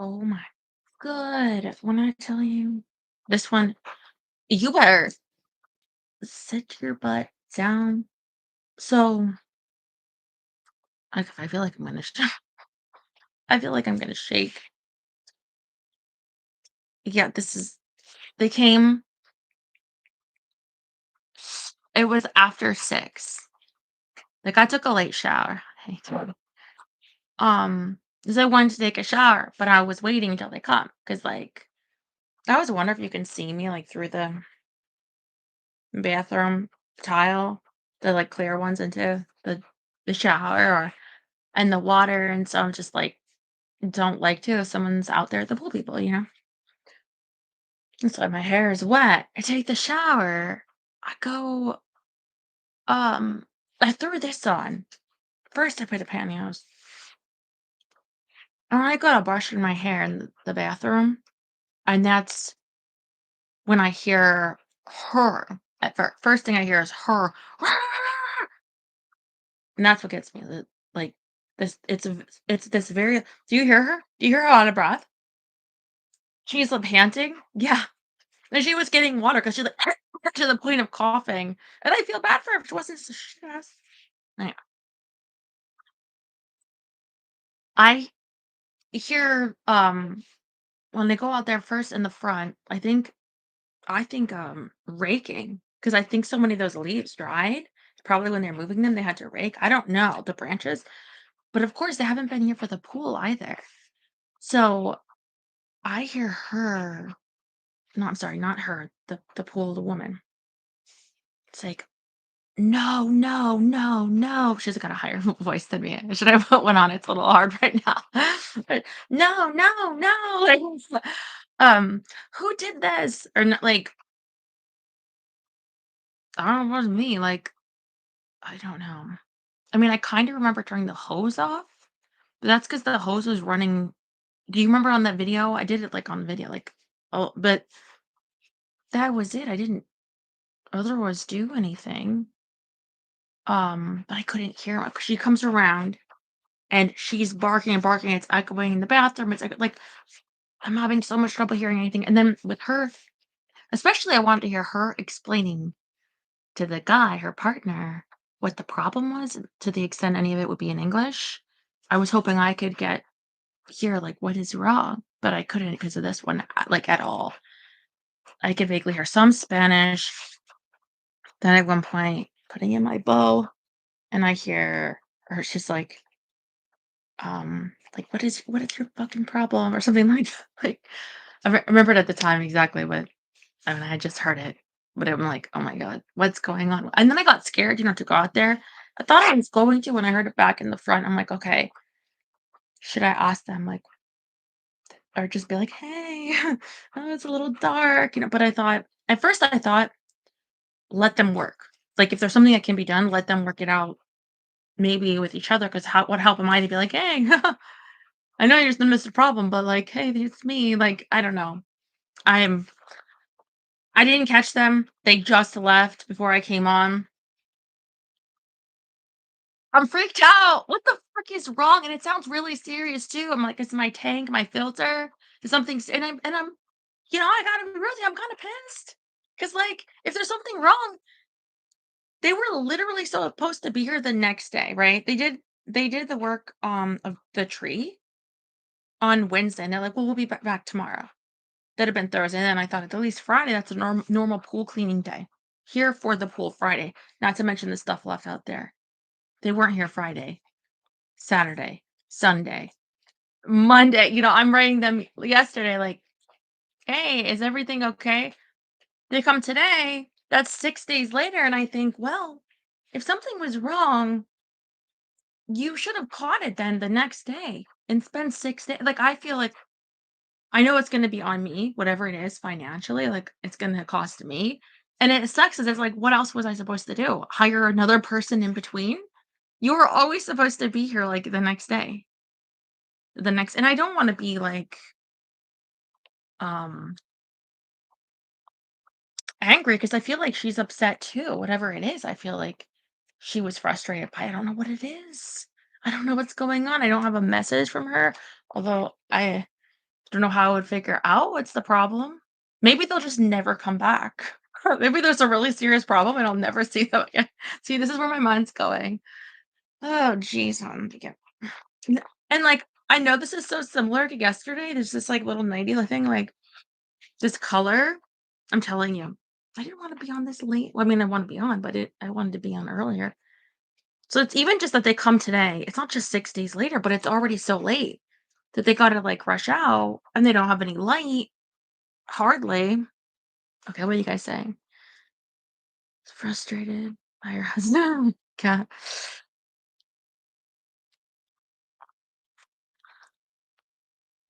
Oh my good. When I tell you this one, you better sit your butt down. So I feel like I'm gonna I feel like I'm gonna shake. Yeah, this is they came, it was after 6. Like I took a late shower. I hate to- because I wanted to take a shower, but I was waiting until they come. Cause like I was wondering if you can see me like through the bathroom tile, the like clear ones into the shower or and the water. And so I'm just like don't like to if someone's out there, the pool people. And so my hair is wet. I take the shower. I go, um, I threw this on. First I put the pantyhose. And I go to brushing my hair in the bathroom. And that's when I hear her. At first thing I hear is her. And that's what gets me. Like this it's this very do you hear her? Do you hear her out of breath? She's panting. Yeah. And she was getting water because she like to the point of coughing. And I feel bad for her if she wasn't so stressed. Anyway, I hear when they go out there first in the front, I think raking. Because I think so many of those leaves dried. Probably when they're moving them, they had to rake. I don't know the branches. But of course they haven't been here for the pool either. So I hear her. No, I'm sorry, not her, the pool, the woman. It's like, "No, no, no, no." She's got a higher voice than me. Should I put one on? It's a little hard right now. But, "No, no, no." Like, "Who did this?" Or not like, I don't know, it wasn't me, like, I don't know. I mean, I kinda remember turning the hose off, but that's because the hose was running. Do you remember on that video? I did it, like, on video, like, oh, but that was it. I didn't otherwise do anything. But I couldn't hear her 'cause she comes around and she's barking and barking. It's echoing in the bathroom. It's like I'm having so much trouble hearing anything. And then with her, especially, I wanted to hear her explaining to the guy, her partner, what the problem was to the extent any of it would be in English. I was hoping I could get hear like what is wrong, but I couldn't because of this one, like at all. I could vaguely hear some Spanish. Then at one point, putting in my bow, and I hear her. She's like, what is your fucking problem?" Or something like that. Like, I remembered at the time exactly what I mean, I had just heard it, but I'm like, "Oh my god, what's going on?" And then I got scared, to go out there. I thought I was going to when I heard it back in the front. I'm like, "Okay, should I ask them, like, or just be like, 'Hey, oh, it's a little dark,'" but I thought at first I thought, "Let them work." Like, if there's something that can be done, let them work it out maybe with each other. Because how what help am I to be like, "Hey, I know you're the Mr. Problem, but, like, hey, it's me." Like, I don't know. I'm I didn't catch them. They just left before I came on. I'm freaked out. What the frick is wrong? And it sounds really serious too. I'm like, "Is my tank, my filter? Is something?" And I'm, I gotta be real with you, I'm kind of pissed. Cause like, if there's something wrong, they were literally supposed to be here the next day, right? They did the work of the tree on Wednesday, and they're like, "Well, we'll be back tomorrow." That'd have been Thursday, and then I thought at least Friday, that's a normal pool cleaning day. Here for the pool Friday, not to mention the stuff left out there. They weren't here Friday, Saturday, Sunday, Monday. I'm writing them yesterday like, "Hey, is everything okay?" They come today, that's 6 days later, and I think, "Well, if something was wrong, you should have caught it then the next day and spend 6 days." Like, I feel like I know it's gonna be on me, whatever it is financially, like, it's gonna cost me, and it sucks 'cause it's like, what else was I supposed to do? Hire another person in between? You were always supposed to be here, like, the next day. And I don't wanna be, like, um, angry because I feel like she's upset too, whatever it is. I feel like she was frustrated by I don't know what it is. I don't know what's going on. I don't have a message from her, although I Don't know how I would figure out what's the problem. Maybe they'll just never come back. Maybe there's a really serious problem and I'll never see them again. See, this is where my mind's going. Oh, geez, N- and like I know this is so similar to yesterday. There's this like little nighty thing, like this color. I'm telling you, I didn't want to be on this late. Well, I mean, I want to be on, but I wanted to be on earlier. So it's even just that they come today. It's not just 6 days later, but it's already so late that they got to like rush out and they don't have any light. Hardly. Okay, what are you guys saying? Frustrated by your husband. Cat.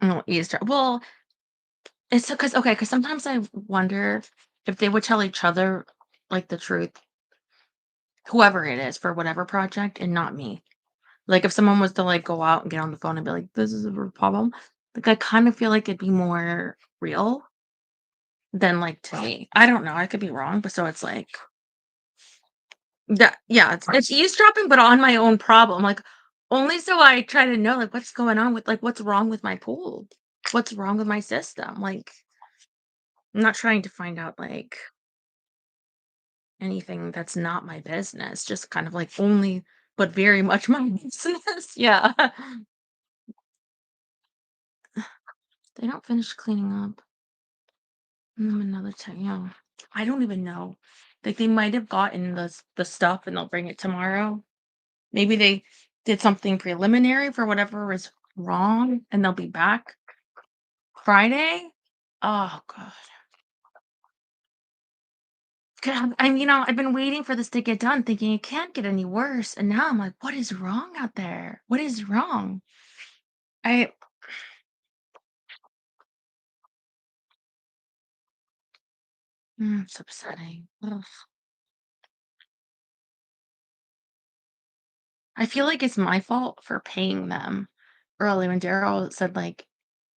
Oh, Easter. Well, it's because okay, because sometimes I wonder if they would tell each other like the truth, whoever it is for whatever project, and not me. Like if someone was to like go out and get on the phone and be like, "This is a problem," like I kind of feel like it'd be more real than like to me. I don't know. I could be wrong, but so it's like that. Yeah, it's eavesdropping, but on my own problem. Like only so I try to know like what's going on with like what's wrong with my pool, what's wrong with my system. Like I'm not trying to find out like anything that's not my business, just kind of like only but very much my business. Yeah. They don't finish cleaning up. Another time, yeah. I don't even know. Like they might have gotten the stuff and they'll bring it tomorrow. Maybe they did something preliminary for whatever was wrong and they'll be back Friday. Oh god. I've been waiting for this to get done, thinking it can't get any worse. And now I'm like, what is wrong out there? What is wrong? I it's upsetting. Ugh. I feel like it's my fault for paying them early when Daryl said like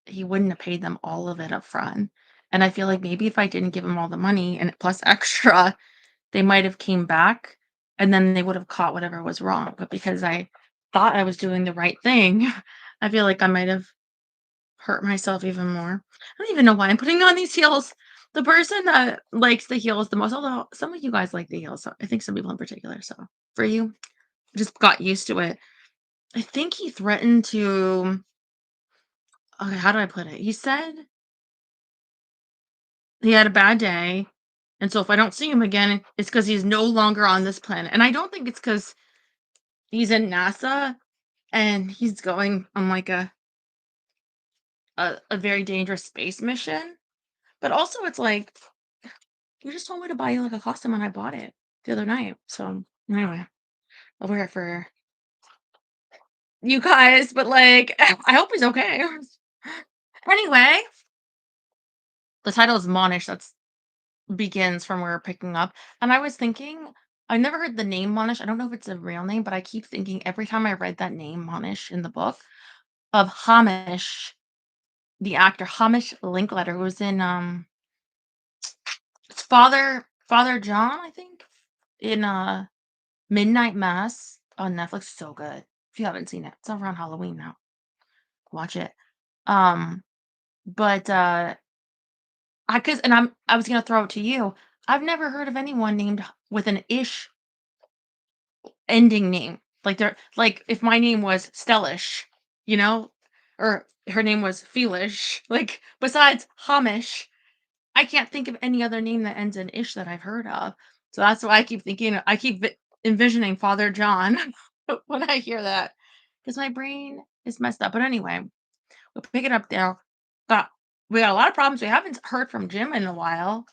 he wouldn't have paid them all of it up front. And I feel like maybe if I didn't give him all the money and plus extra, they might have came back and then they would have caught whatever was wrong. But because I thought I was doing the right thing, I feel like I might have hurt myself even more. I don't even know why I'm putting on these heels. The person that likes the heels the most, although some of you guys like the heels, so I think some people in particular. So for you, just got used to it. I think he threatened to, okay, how do I put it? He said he had a bad day. And so if I don't see him again, it's because he's no longer on this planet. And I don't think it's because he's in NASA and he's going on like a very dangerous space mission. But also it's like you just told me to buy you like a costume and I bought it the other night. So anyway, I'll wear it for you guys, but like I hope he's okay. Anyway, the title is Monish. That's begins from where we're picking up. And I was thinking, I never heard the name Monish. I don't know if it's a real name, but I keep thinking every time I read that name Monish in the book of Hamish, the actor Hamish Linkletter, who was in it's Father John, I think, in Midnight Mass on Netflix. So good. If you haven't seen it, it's around Halloween now. Watch it. Um, but I cause and I was gonna throw it to you. I've never heard of anyone named with an ish ending name. Like they're like if my name was Stellish, you know, or her name was Feelish, like besides Hamish, I can't think of any other name that ends in ish that I've heard of. So that's why I keep thinking I keep envisioning Father John when I hear that because my brain is messed up. But anyway, we'll pick it up there. Got we got a lot of problems. We haven't heard from Jim in a while.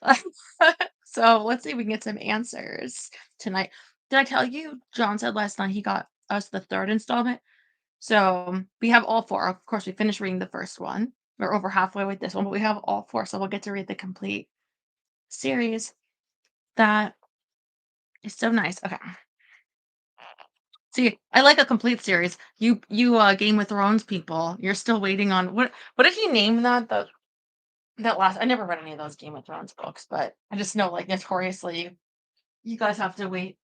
So let's see if we can get some answers tonight. Did I tell you John said last night he got us the third installment? So we have all four. Of course, we finished reading the first one. We're over halfway with this one, but we have all four. So we'll get to read the complete series. That is so nice. Okay. See, I like a complete series. You Game of Thrones people, you're still waiting on what did he name that? That last I never read any of those Game of Thrones books, but I just know like notoriously you guys have to wait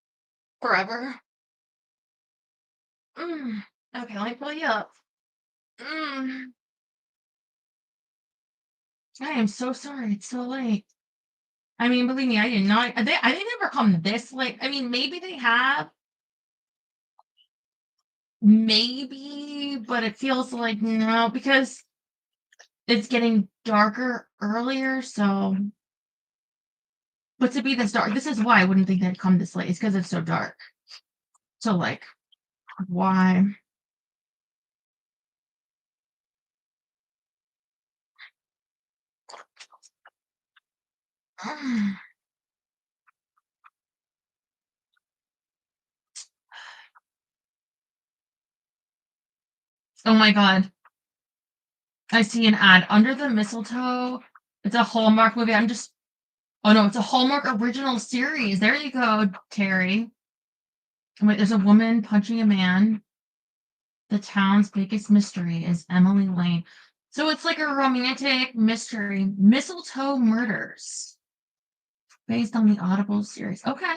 forever. Mm. Okay, let me pull you up. Mm. I am so sorry. It's so late. I mean, believe me, I did not. I didn't ever come this late. I mean, maybe they have, maybe, but it feels like no because it's getting darker earlier. So, but to be this dark, this is why I wouldn't think they'd come this late. It's because it's so dark. So, like, why? Oh my god. I see an ad under the mistletoe. It's a Hallmark movie. I'm just, oh no, it's a Hallmark original series. There you go, Terry. Wait, there's a woman punching a man. The town's biggest mystery is Emily Lane. So it's like a romantic mystery. Mistletoe Murders, based on the Audible series. Okay.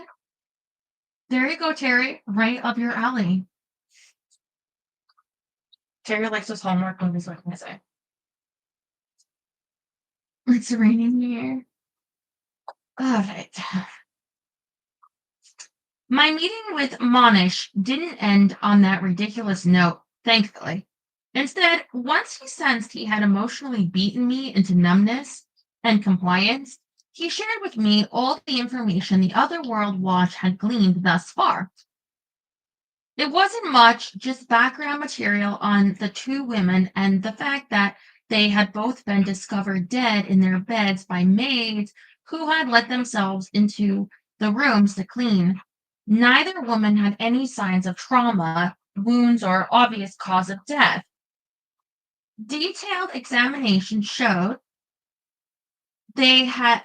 There you go, Terry. Right up your alley. Terry likes those Hallmark movies, what can I say? It's raining here. All right. My meeting with Monish didn't end on that ridiculous note, thankfully. Instead, once he sensed he had emotionally beaten me into numbness and compliance, he shared with me all the information the Other World Watch had gleaned thus far. It wasn't much, just background material on the two women and the fact that they had both been discovered dead in their beds by maids who had let themselves into the rooms to clean. Neither woman had any signs of trauma, wounds, or obvious cause of death. Detailed examination showed they had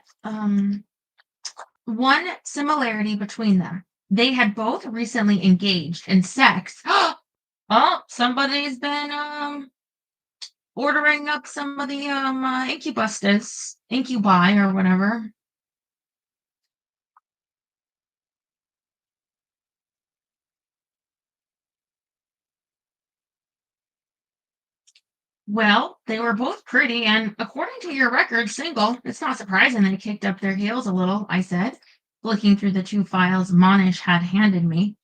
one similarity between them. They had both recently engaged in sex. Oh, somebody's been ordering up some of the incubi or whatever. Well, they were both pretty and, according to your record, single. It's not surprising they kicked up their heels a little, I said, looking through the two files Monish had handed me.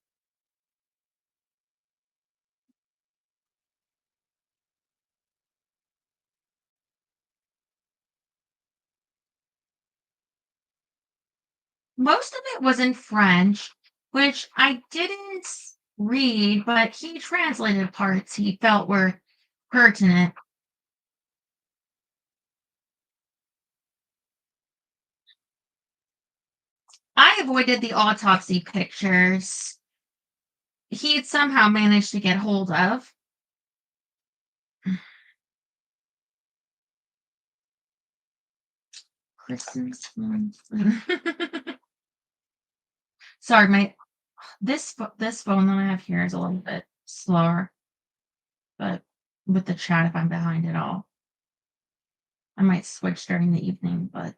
Most of it was in French, which I didn't read, but he translated parts he felt were pertinent. I avoided the autopsy pictures he'd somehow managed to get hold of. Christmas month. Sorry, my this phone that I have here is a little bit slower, but with the chat, if I'm behind at all, I might switch during the evening. But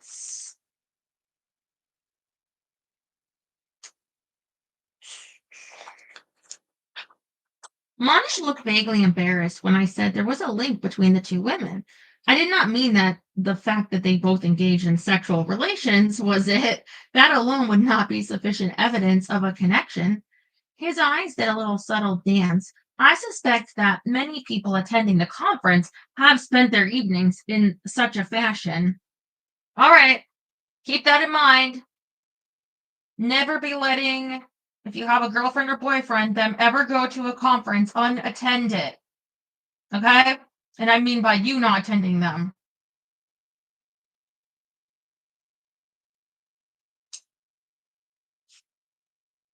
Monish looked vaguely embarrassed when I said there was a link between the two women. I did not mean that the fact that they both engaged in sexual relations was it. That alone would not be sufficient evidence of a connection. His eyes did a little subtle dance. I suspect that many people attending the conference have spent their evenings in such a fashion. All right, keep that in mind. Never be letting, if you have a girlfriend or boyfriend, them ever go to a conference unattended. Okay? And I mean by you not attending them.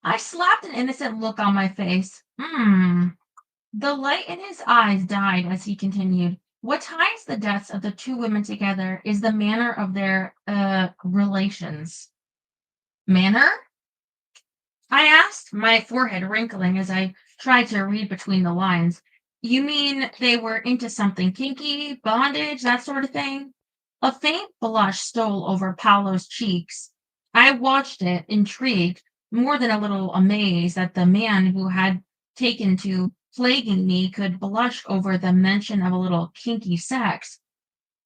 I slapped an innocent look on my face. The light in his eyes died as he continued. What ties the deaths of the two women together is the manner of their relations. Manner? I asked, my forehead wrinkling as I tried to read between the lines. You mean they were into something kinky, bondage, that sort of thing? A faint blush stole over Paolo's cheeks. I watched it, intrigued, more than a little amazed that the man who had taken to plaguing me could blush over the mention of a little kinky sex.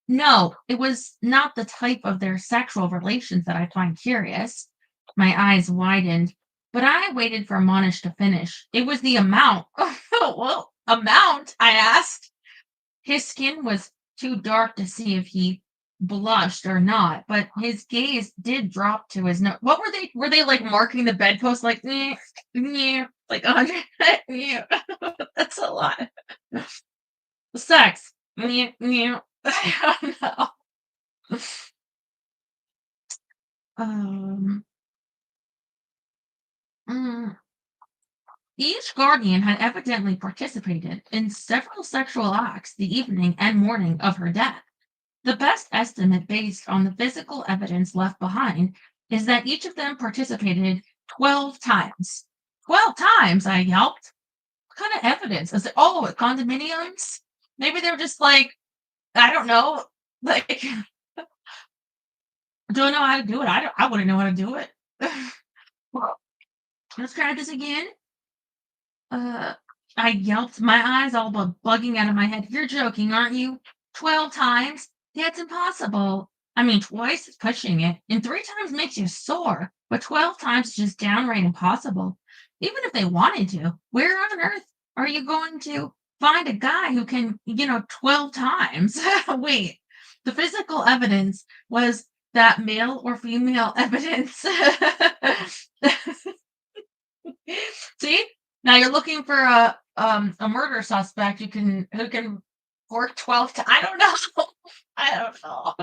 No, it was not the type of their sexual relations that I find curious. My eyes widened, but I waited for Monish to finish. It was the amount. Well, amount? I asked. His skin was too dark to see if he blushed or not, but his gaze did drop to his nose. What were they? Were they like marking the bedpost like, "Nyeh, nyeh," like 100? Nyeh. That's a lot. Sex. Nyeh, nyeh. I don't know. Um, mm, each guardian had evidently participated in several sexual acts the evening and morning of her death. The best estimate based on the physical evidence left behind is that each of them participated 12 times. 12 times, I yelped. What kind of evidence? Is it, oh, at condominiums? Maybe they're just like, I don't know, like, don't know how to do it. I wouldn't know how to do it. Well, let's try this again. Uh, I yelped, my eyes all but bugging out of my head. You're joking, aren't you? 12 times? That's impossible. I mean, twice is pushing it, and 3 times makes you sore, but 12 times is just downright impossible. Even if they wanted to, where on earth are you going to find a guy who can, 12 times? Wait, the physical evidence was that male or female evidence. See? Now you're looking for a murder suspect who can work 12 to I don't know. I don't know.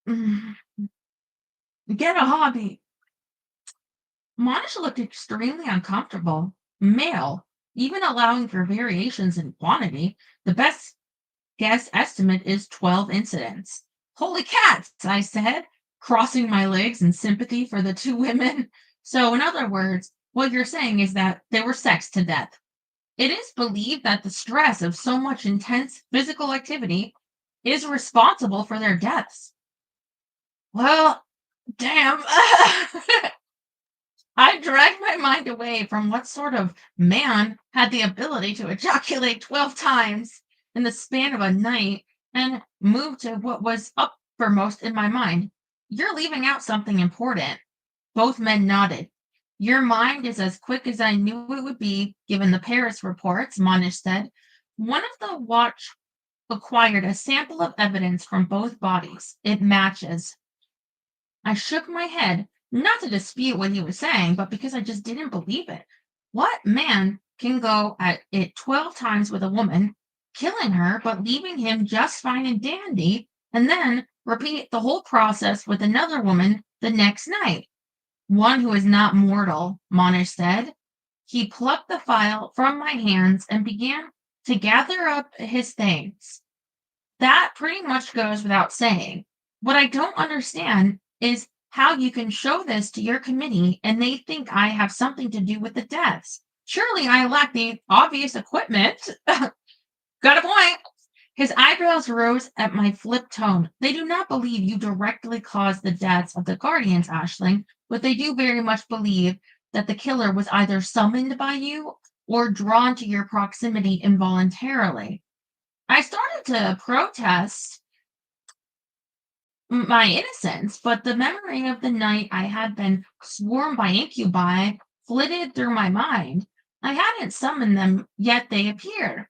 Mm, get a hobby. Monisha looked extremely uncomfortable. Male, even allowing for variations in quantity, the best guess estimate is 12 incidents. Holy cats, I said, crossing my legs in sympathy for the two women. So, in other words, what you're saying is that they were sexed to death. It is believed that the stress of so much intense physical activity is responsible for their deaths. Well, damn. I dragged my mind away from what sort of man had the ability to ejaculate 12 times in the span of a night and moved to what was uppermost in my mind. You're leaving out something important. Both men nodded. Your mind is as quick as I knew it would be, given the Paris reports, Monish said. One of the watch acquired a sample of evidence from both bodies. It matches. I shook my head, not to dispute what he was saying, but because I just didn't believe it. What man can go at it 12 times with a woman, killing her, but leaving him just fine and dandy, and then repeat the whole process with another woman the next night? One who is not mortal, Monish said. He plucked the file from my hands and began to gather up his things. That pretty much goes without saying. What I don't understand is how you can show this to your committee and they think I have something to do with the deaths. Surely I lack the obvious equipment. Got a point. His eyebrows rose at my flip tone. They do not believe you directly caused the deaths of the guardians, Ashling, but they do very much believe that the killer was either summoned by you or drawn to your proximity involuntarily. I started to protest my innocence, but the memory of the night I had been swarmed by incubi flitted through my mind. I hadn't summoned them, yet they appeared.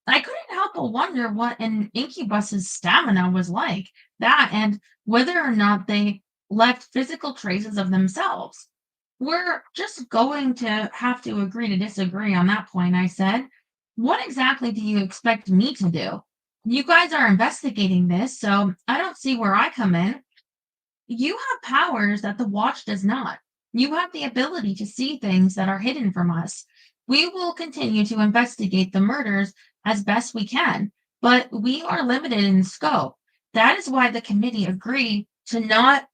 I couldn't help but wonder what an incubus's stamina was like, that and whether or not they left physical traces of themselves. We're just going to have to agree to disagree on that point, I said. What exactly do you expect me to do? You guys are investigating this, so I don't see where I come in. You have powers that the watch does not. You have the ability to see things that are hidden from us. We will continue to investigate the murders as best we can, but we are limited in scope. That is why the committee agreed to not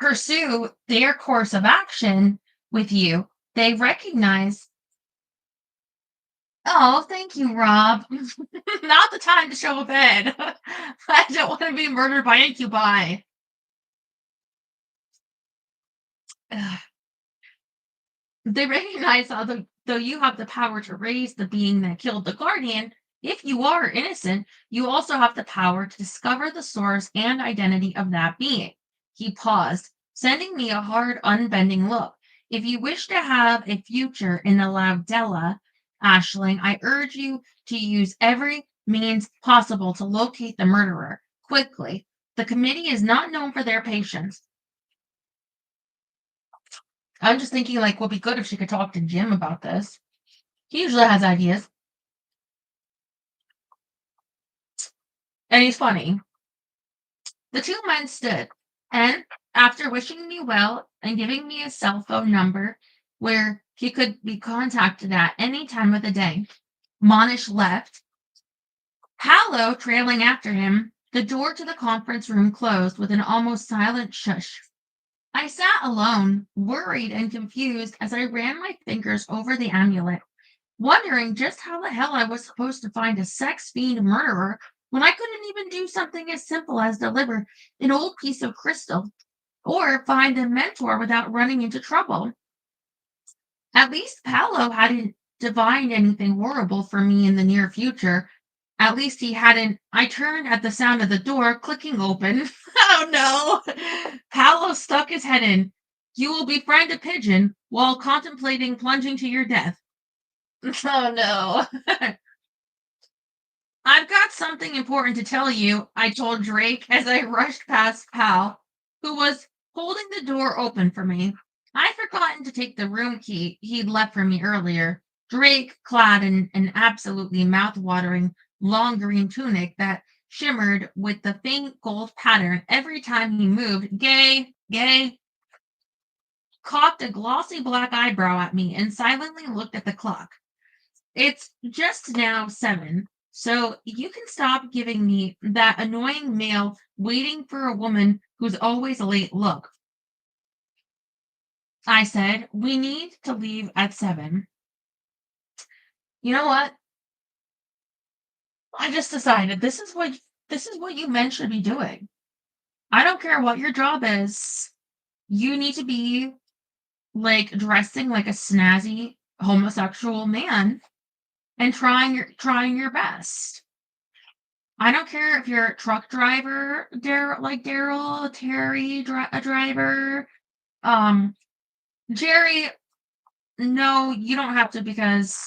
pursue their course of action with you. They recognize, oh, thank you, Rob. Not the time to show a bed. I don't want to be murdered by incubi. Ugh. They recognize how the Though you have the power to raise the being that killed the guardian, if you are innocent, you also have the power to discover the source and identity of that being. He paused, sending me a hard, unbending look. If you wish to have a future in the Laudella, Ashling, I urge you to use every means possible to locate the murderer quickly. The committee is not known for their patience. I'm just thinking, like, would be good if she could talk to Jim about this. He usually has ideas, and he's funny. The two men stood, and after wishing me well and giving me a cell phone number where he could be contacted at any time of the day, Monish left, Hallow trailing after him. The door to the conference room closed with an almost silent shush. I sat alone, worried and confused as I ran my fingers over the amulet, wondering just how the hell I was supposed to find a sex fiend murderer when I couldn't even do something as simple as deliver an old piece of crystal or find a mentor without running into trouble. At least Paolo hadn't divined anything horrible for me in the near future. At least he hadn't. I turned at the sound of the door clicking open. Oh no! Paolo stuck his head in. You will befriend a pigeon while contemplating plunging to your death. Oh no. I've got something important to tell you, I told Drake as I rushed past Pal, who was holding the door open for me. I'd forgotten to take the room key he'd left for me earlier. Drake, clad in an absolutely mouth-watering long green tunic that shimmered with the faint gold pattern every time he moved, gay, cocked a glossy black eyebrow at me and silently looked at the clock. It's just now 7, so you can stop giving me that annoying male waiting for a woman who's always late look. I said, we need to leave at 7. You know what? I just decided this is what you men should be doing. I don't care what your job is. You need to be like dressing like a snazzy homosexual man and trying your best. I don't care if you're a truck driver, Daryl, Terry, a driver, um, Jerry. No, you don't have to because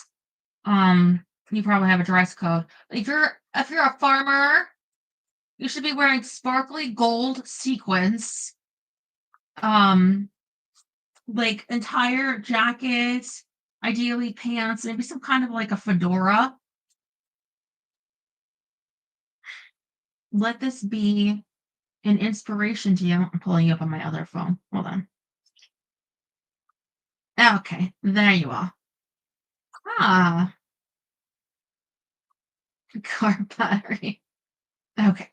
you probably have a dress code. If you're a farmer, you should be wearing sparkly gold sequins, um, like entire jackets, ideally pants, maybe some kind of like a fedora. Let this be an inspiration to you. I'm pulling you up on my other phone. Hold on. Okay, there you are. Ah, car battery. Okay.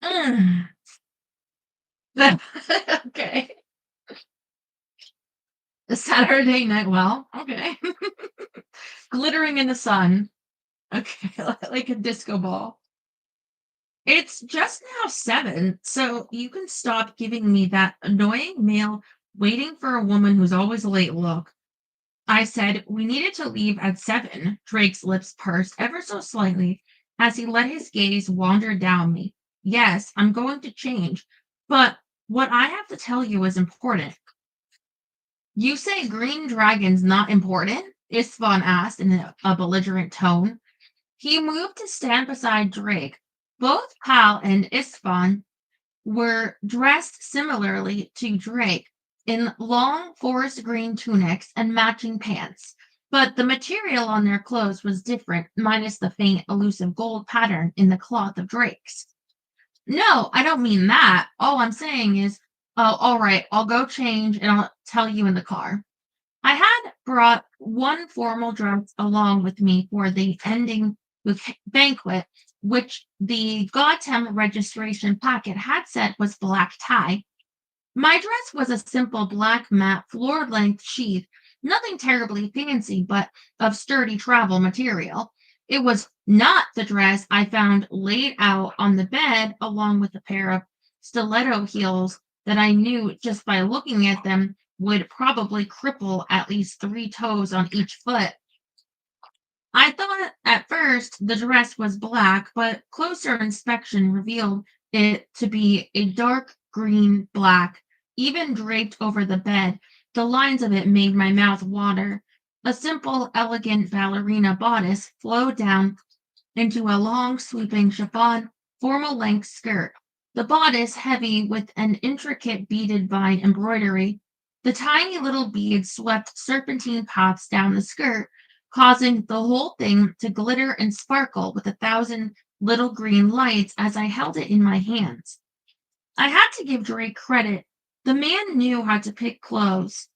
Mm. Okay. The Saturday night well. Okay. Glittering in the sun. Okay, like a disco ball. It's just now 7, so you can stop giving me that annoying male waiting for a woman who's always late look. I said we needed to leave at 7. Drake's lips pursed ever so slightly as he let his gaze wander down me. Yes, I'm going to change, but what I have to tell you is important. You say green dragon's not important? Isfahan asked in a belligerent tone. He moved to stand beside Drake. Both Hal and Isfahan were dressed similarly to Drake in long forest green tunics and matching pants, but the material on their clothes was different, minus the faint, elusive gold pattern in the cloth of Drake's. No, I don't mean that. All I'm saying is, oh, all right, I'll go change and I'll tell you in the car. I had brought one formal dress along with me for the ending with banquet, which the Gotham registration packet had said was black tie. My dress was a simple black matte floor length sheath, nothing terribly fancy, but of sturdy travel material. It was not the dress I found laid out on the bed along with a pair of stiletto heels that I knew just by looking at them would probably cripple at least 3 toes on each foot. I thought at first the dress was black, but closer inspection revealed it to be a dark green black, even draped over the bed. The lines of it made my mouth water. A simple, elegant ballerina bodice flowed down into a long, sweeping chiffon, formal length skirt. The bodice heavy with an intricate beaded vine embroidery. The tiny little beads swept serpentine paths down the skirt, causing the whole thing to glitter and sparkle with 1,000 little green lights as I held it in my hands. I had to give Drake credit. The man knew how to pick clothes.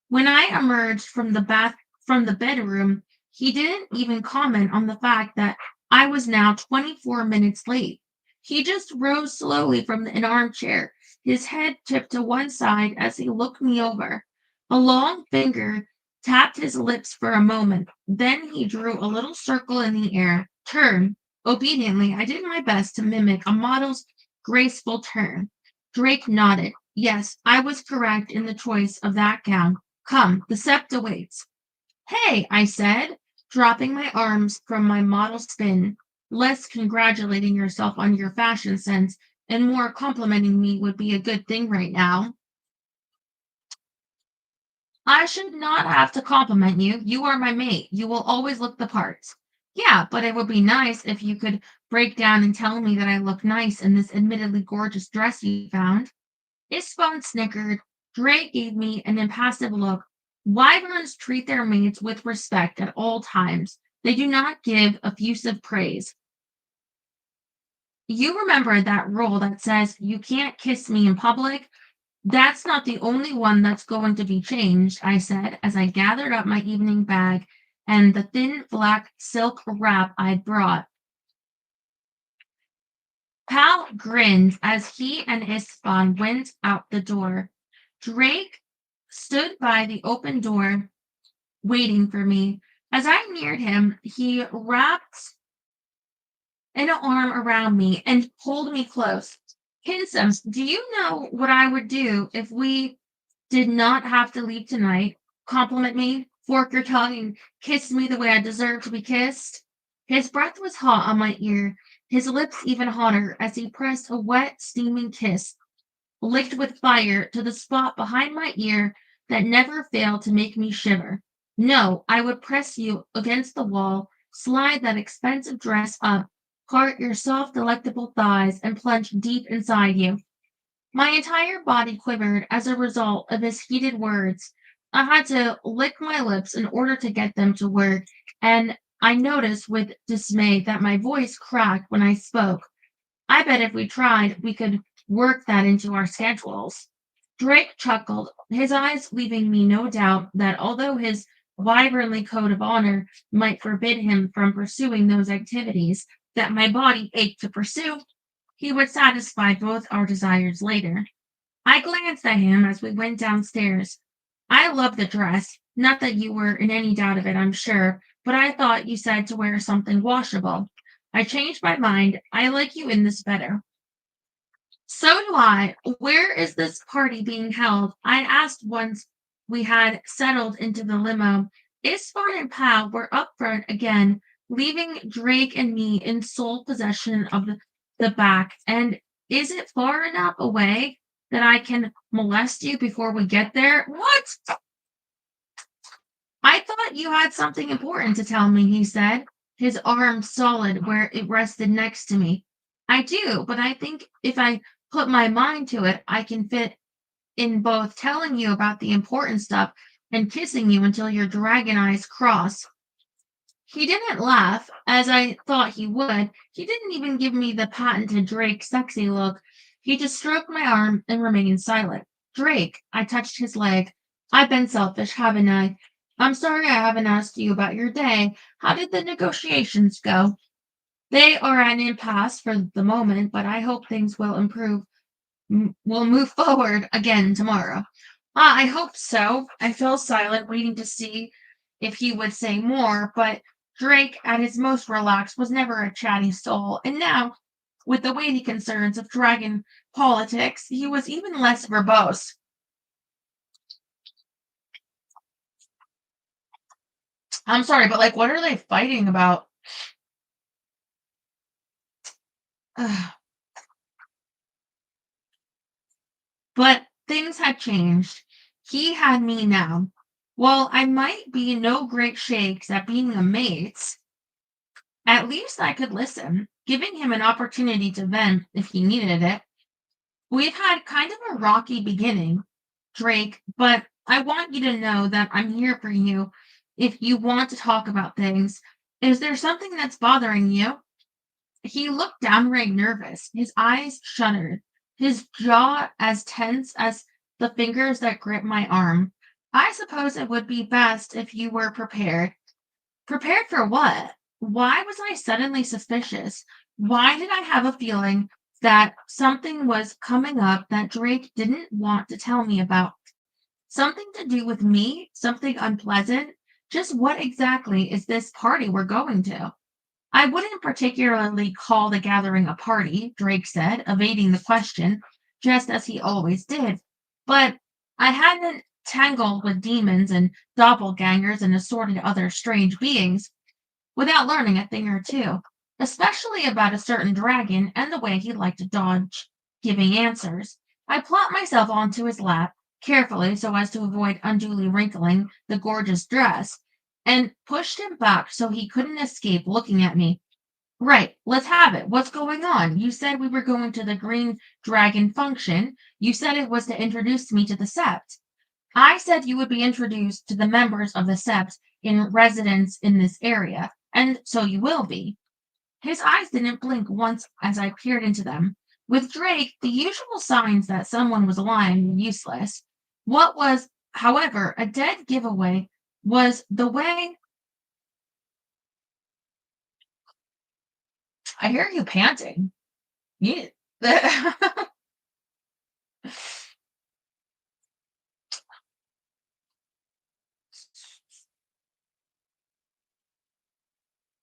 When I emerged from the bedroom, he didn't even comment on the fact that I was now 24 minutes late. He just rose slowly from an armchair, his head tipped to one side as he looked me over. A long finger tapped his lips for a moment. Then he drew a little circle in the air. Turn. Obediently, I did my best to mimic a model's graceful turn. Drake nodded. Yes, I was correct in the choice of that gown. Come, the SEPTA waits. Hey, I said, dropping my arms from my model spin. Less congratulating yourself on your fashion sense and more complimenting me would be a good thing right now. I should not have to compliment you. You are my mate. You will always look the part. Yeah, but it would be nice if you could break down and tell me that I look nice in this admittedly gorgeous dress you found. Isfon snickered. Drake gave me an impassive look. Wyverns treat their mates with respect at all times. They do not give effusive praise. You remember that rule that says you can't kiss me in public? That's not the only one that's going to be changed, I said as I gathered up my evening bag and the thin black silk wrap I'd brought. Pal grinned as he and Isfan went out the door. Drake stood by the open door, waiting for me. As I neared him, he wrapped an arm around me and pulled me close. Hinson, do you know what I would do if we did not have to leave tonight? Compliment me, fork your tongue, and kiss me the way I deserve to be kissed? His breath was hot on my ear, his lips even hotter as he pressed a wet, steaming kiss, licked with fire, to the spot behind my ear that never failed to make me shiver. No, I would press you against the wall, slide that expensive dress up, part your soft, delectable thighs, and plunge deep inside you. My entire body quivered as a result of his heated words. I had to lick my lips in order to get them to work, and I noticed with dismay that my voice cracked when I spoke. I bet if we tried, we could work that into our schedules. Drake chuckled, his eyes leaving me no doubt that although his wyvernly code of honor might forbid him from pursuing those activities that my body ached to pursue, he would satisfy both our desires later. I glanced at him as we went downstairs. I love the dress. Not that you were in any doubt of it, I'm sure, but I thought you said to wear something washable. I changed my mind. I like you in this better. So do I. Where is this party being held? I asked once we had settled into the limo. Isfar and Pal were up front again, leaving Drake and me in sole possession of the back. And is it far enough away that I can molest you before we get there? What? I thought you had something important to tell me, he said, his arm solid where it rested next to me. I do, but I think if I put my mind to it, I can fit in both telling you about the important stuff and kissing you until your dragon eyes cross. He didn't laugh, as I thought he would. He didn't even give me the patented Drake sexy look. He just stroked my arm and remained silent. Drake, I touched his leg. I've been selfish, haven't I? I'm sorry I haven't asked you about your day. How did the negotiations go? They are at an impasse for the moment, but I hope things will improve. We'll move forward again tomorrow. Ah, I hope so. I fell silent, waiting to see if he would say more, but Drake, at his most relaxed, was never a chatty soul, and now, with the weighty concerns of dragon politics, he was even less verbose. I'm sorry, but like, what are they fighting about? Ugh. But things had changed. He had me now. While I might be no great shakes at being a mate, at least I could listen, giving him an opportunity to vent if he needed it. We've had kind of a rocky beginning, Drake, but I want you to know that I'm here for you if you want to talk about things. Is there something that's bothering you? He looked downright nervous. His eyes shuddered, his jaw as tense as the fingers that gripped my arm. I suppose it would be best if you were prepared. Prepared for what? Why was I suddenly suspicious? Why did I have a feeling that something was coming up that Drake didn't want to tell me about? Something to do with me? Something unpleasant? Just what exactly is this party we're going to? I wouldn't particularly call the gathering a party, Drake said, evading the question, just as he always did. But I hadn't tangled with demons and doppelgangers and assorted other strange beings without learning a thing or two, especially about a certain dragon and the way he liked to dodge giving answers. I plopped myself onto his lap, carefully so as to avoid unduly wrinkling the gorgeous dress, and pushed him back so he couldn't escape looking at me. Right, let's have it. What's going on? You said we were going to the Green Dragon function. You said it was to introduce me to the Sept. I said you would be introduced to the members of the Sept in residence in this area, and so you will be. His eyes didn't blink once as I peered into them. With Drake, the usual signs that someone was lying were useless. What was, however, a dead giveaway was the way I hear you panting. You,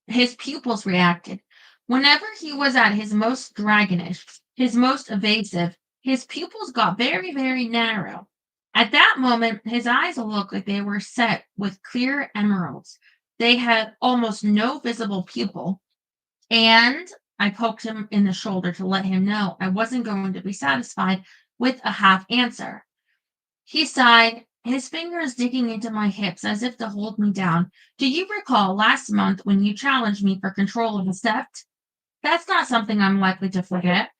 his pupils reacted. Whenever he was at his most dragonish, his most evasive, his pupils got very, very narrow. At that moment, his eyes looked like they were set with clear emeralds. They had almost no visible pupil. And I poked him in the shoulder to let him know I wasn't going to be satisfied with a half answer. He sighed, his fingers digging into my hips as if to hold me down. Do you recall last month when you challenged me for control of the sept? That's not something I'm likely to forget.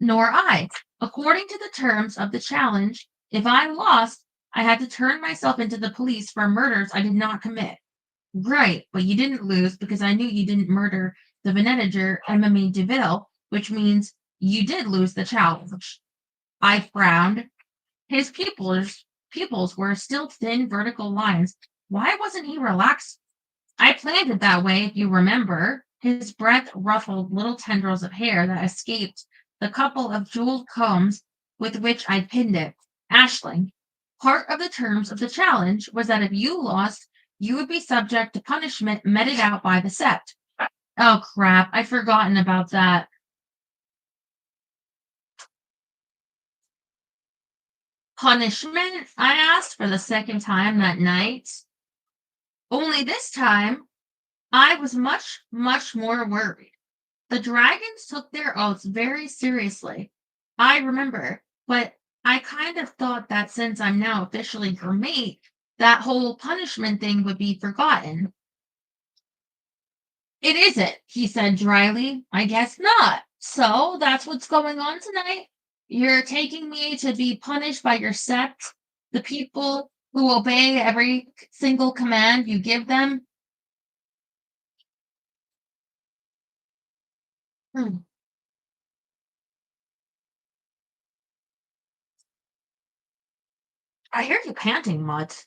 Nor I. According to the terms of the challenge, if I lost, I had to turn myself into the police for murders I did not commit. Right, but you didn't lose because I knew you didn't murder the Venetiger Emily Deville, which means you did lose the challenge. I frowned. His pupils were still thin vertical lines. Why wasn't he relaxed? I planned it that way, if you remember. His breath ruffled little tendrils of hair that escaped the couple of jeweled combs with which I pinned it. Ashling, part of the terms of the challenge was that if you lost, you would be subject to punishment meted out by the sept. Oh crap, I'd forgotten about that. Punishment? I asked for the second time that night. Only this time, I was much, much more worried. The dragons took their oaths very seriously. I remember, but I kind of thought that since I'm now officially your mate, that whole punishment thing would be forgotten. It isn't, he said dryly. I guess not. So that's what's going on tonight. You're taking me to be punished by your sect, the people who obey every single command you give them. Hmm. I hear you panting, Mutt.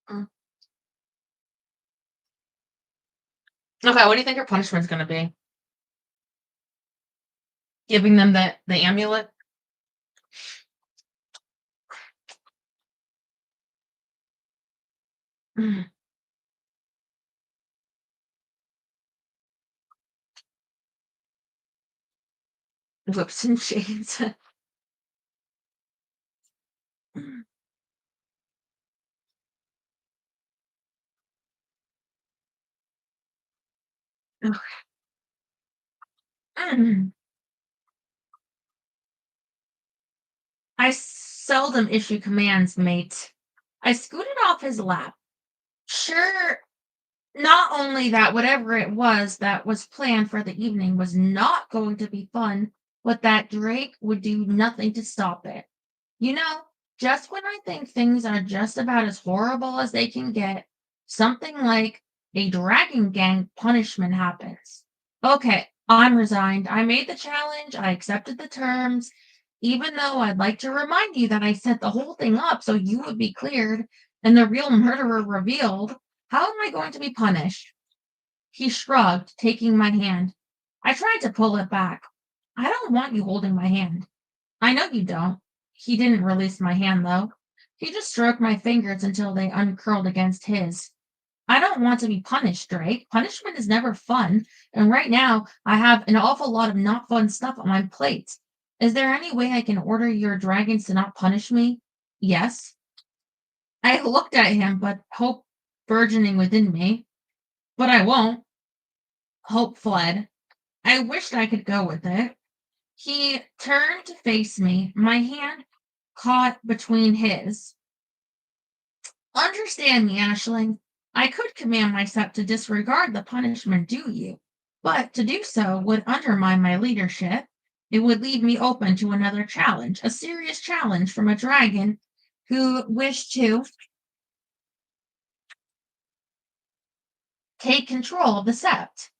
Mm. Okay, what do you think your punishment's going to be? Giving them the amulet? Mm. Whips and chains. Ugh. Mm. I seldom issue commands, mate. I scooted off his lap. Sure, not only that whatever it was that was planned for the evening was not going to be fun, but that Drake would do nothing to stop it. You know, just when I think things are just about as horrible as they can get, something like a dragon gang punishment happens. Okay, I'm resigned. I made the challenge, I accepted the terms, even though I'd like to remind you that I set the whole thing up so you would be cleared and the real murderer revealed. How am I going to be punished? He shrugged, taking my hand. I tried to pull it back. I don't want you holding my hand. I know you don't. He didn't release my hand, though. He just stroked my fingers until they uncurled against his. I don't want to be punished, Drake. Punishment is never fun, and right now I have an awful lot of not fun stuff on my plate. Is there any way I can order your dragons to not punish me? Yes. I looked at him, but hope burgeoning within me. But I won't. Hope fled. I wished I could go with it. He turned to face me, my hand caught between his. Understand me, Ashling. I could command myself to disregard the punishment due you, but to do so would undermine my leadership. It would leave me open to another challenge, a serious challenge from a dragon who wished to take control of the sept.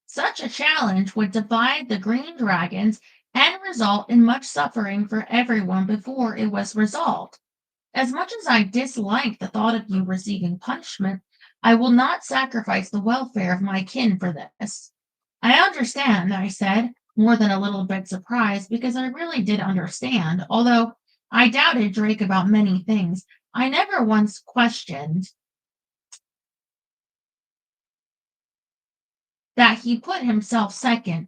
Such a challenge would divide the green dragons and result in much suffering for everyone before it was resolved. As much as I dislike the thought of you receiving punishment, I will not sacrifice the welfare of my kin for this. I understand, I said, more than a little bit surprised, because I really did understand, although I doubted Drake about many things. I never once questioned that he put himself second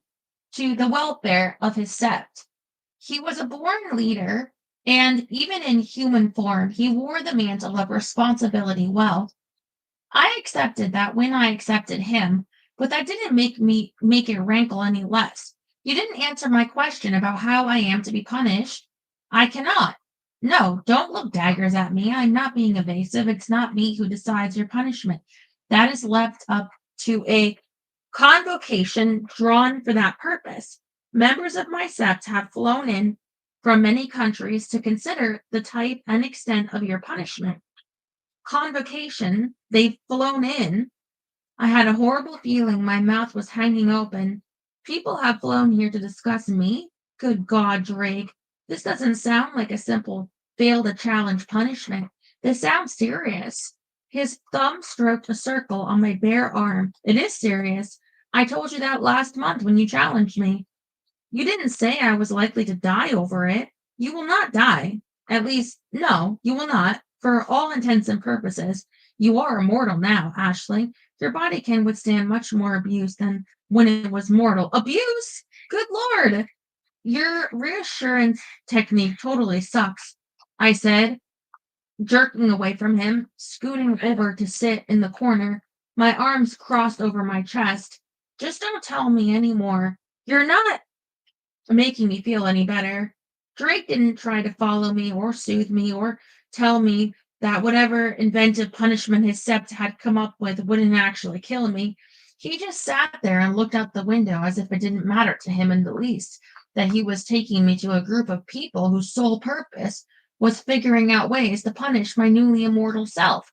to the welfare of his sept. He was a born leader, and even in human form, he wore the mantle of responsibility well. I accepted that when I accepted him, but that didn't make it rankle any less. You didn't answer my question about how I am to be punished. I cannot. No, don't look daggers at me. I'm not being evasive. It's not me who decides your punishment. That is left up to a convocation drawn for that purpose. Members of my sept have flown in from many countries to consider the type and extent of your punishment. Convocation, they've flown in. I had a horrible feeling my mouth was hanging open. People have flown here to discuss me? Good God, Drake. This doesn't sound like a simple fail to challenge punishment. This sounds serious. His thumb stroked a circle on my bare arm. It is serious. I told you that last month when you challenged me. You didn't say I was likely to die over it. You will not die. At least, no, you will not. For all intents and purposes, you are immortal now, Ashley. Your body can withstand much more abuse than when it was mortal. Abuse? Good Lord! Your reassurance technique totally sucks, I said, jerking away from him, scooting over to sit in the corner, my arms crossed over my chest. Just don't tell me anymore. You're not making me feel any better. Drake didn't try to follow me or soothe me or tell me that whatever inventive punishment his sept had come up with wouldn't actually kill me. He just sat there and looked out the window as if it didn't matter to him in the least that he was taking me to a group of people whose sole purpose was figuring out ways to punish my newly immortal self.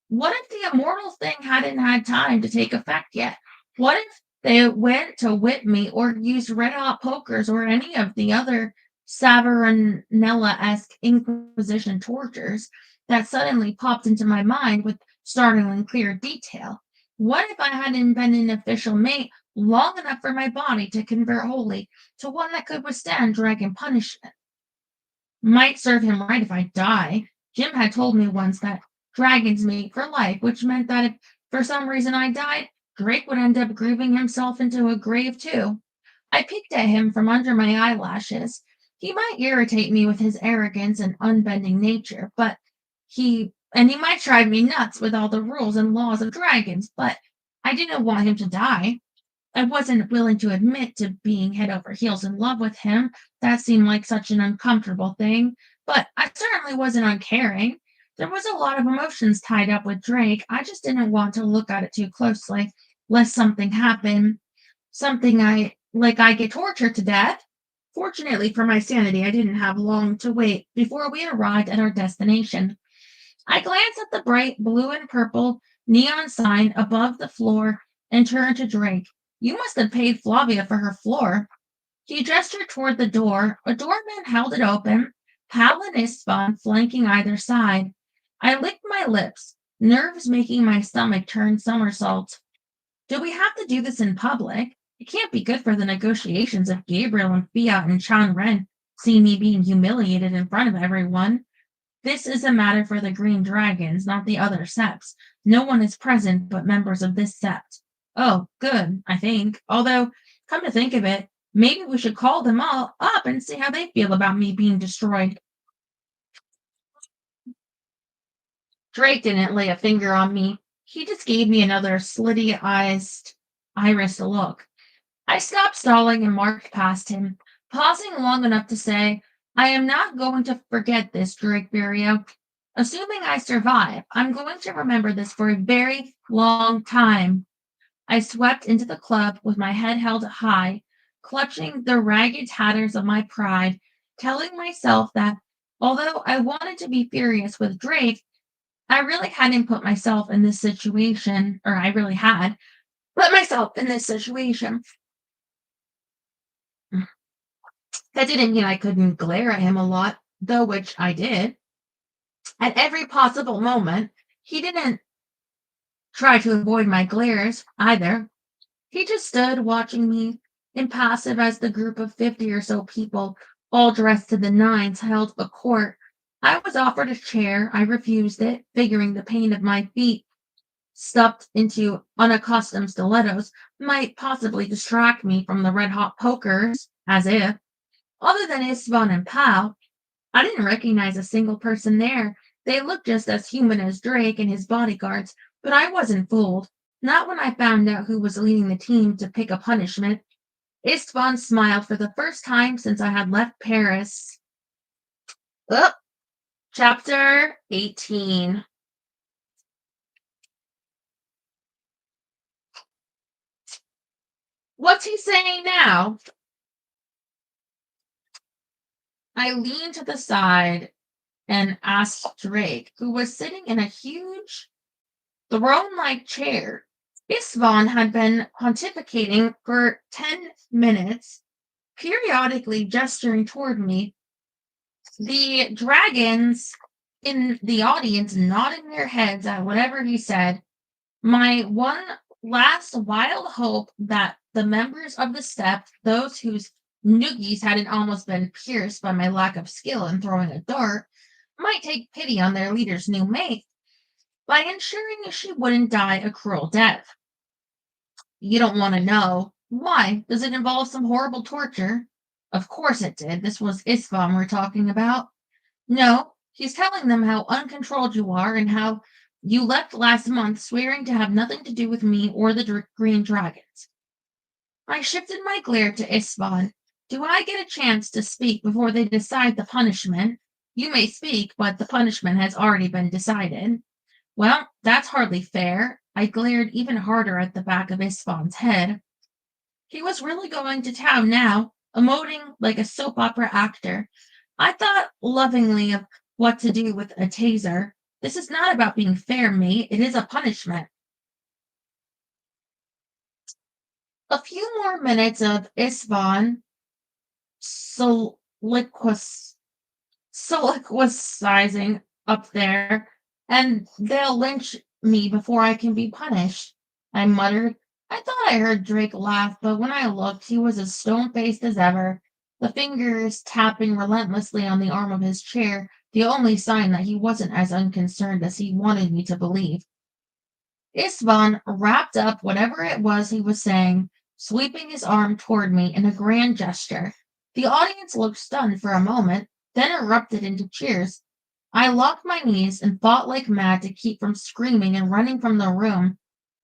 What if the immortal thing hadn't had time to take effect yet? What if they went to whip me or used red hot pokers or any of the other Savonarola esque Inquisition tortures that suddenly popped into my mind with startling clear detail? What if I hadn't been an official mate long enough for my body to convert wholly to one that could withstand dragon punishment? Might serve him right if I die. Jim had told me once that dragons mate for life, which meant that if for some reason I died, Drake would end up grooving himself into a grave too. I peeked at him from under my eyelashes. He might irritate me with his arrogance and unbending nature, but he might drive me nuts with all the rules and laws of dragons, but I didn't want him to die. I wasn't willing to admit to being head over heels in love with him. That seemed like such an uncomfortable thing, but I certainly wasn't uncaring. There was a lot of emotions tied up with Drake. I just didn't want to look at it too closely, lest something happen, something I get tortured to death. Fortunately for my sanity, I didn't have long to wait before we arrived at our destination. I glanced at the bright blue and purple neon sign above the floor and turned to Drake. You must have paid Flavia for her floor. He gestured toward the door. A doorman held it open, Hal and Istvan flanking either side. I licked my lips, nerves making my stomach turn somersaults. Do we have to do this in public? It can't be good for the negotiations if Gabriel and Fiat and Chan Ren see me being humiliated in front of everyone. This is a matter for the Green Dragons, not the other septs. No one is present but members of this sept. Oh, good, I think. Although, come to think of it, maybe we should call them all up and see how they feel about me being destroyed. Drake didn't lay a finger on me. He just gave me another iris look. I stopped stalling and marched past him, pausing long enough to say, I am not going to forget this, Drake Barrio. Assuming I survive, I'm going to remember this for a very long time. I swept into the club with my head held high, clutching the ragged tatters of my pride, telling myself that although I wanted to be furious with Drake, I really hadn't put myself in this situation, or I really had put myself in this situation. That didn't mean I couldn't glare at him a lot, though which I did. At every possible moment, he didn't try to avoid my glares either. He just stood watching me, impassive as the group of 50 or so people, all dressed to the nines, held a court. I was offered a chair. I refused it, figuring the pain of my feet stuffed into unaccustomed stilettos might possibly distract me from the red hot pokers, as if. Other than Istvan and Pal, I didn't recognize a single person there. They looked just as human as Drake and his bodyguards, but I wasn't fooled. Not when I found out who was leading the team to pick a punishment. Istvan smiled for the first time since I had left Paris. Up, chapter 18. What's he saying now? I leaned to the side and asked Drake, who was sitting in a huge throne-like chair. Istvan had been pontificating for 10 minutes, periodically gesturing toward me. The dragons in the audience nodding their heads at whatever he said. My one last wild hope that the members of the steppe, those whose noogies hadn't almost been pierced by my lack of skill in throwing a dart, might take pity on their leader's new mate by ensuring she wouldn't die a cruel death. You don't want to know. Why? Does it involve some horrible torture? Of course it did. This was Isfam we're talking about. No, he's telling them how uncontrolled you are and how you left last month swearing to have nothing to do with me or the Green Dragons. I shifted my glare to Isfan. Do I get a chance to speak before they decide the punishment? You may speak, but the punishment has already been decided. Well, that's hardly fair. I glared even harder at the back of Isfan's head. He was really going to town now, emoting like a soap opera actor. I thought lovingly of what to do with a taser. This is not about being fair, mate. It is a punishment. A few more minutes of Isvan soliloquizing up there, and they'll lynch me before I can be punished, I muttered. I thought I heard Drake laugh, but when I looked, he was as stone-faced as ever, the fingers tapping relentlessly on the arm of his chair, the only sign that he wasn't as unconcerned as he wanted me to believe. Istvan wrapped up whatever it was he was saying, sweeping his arm toward me in a grand gesture. The audience looked stunned for a moment, then erupted into cheers. I locked my knees and fought like mad to keep from screaming and running from the room.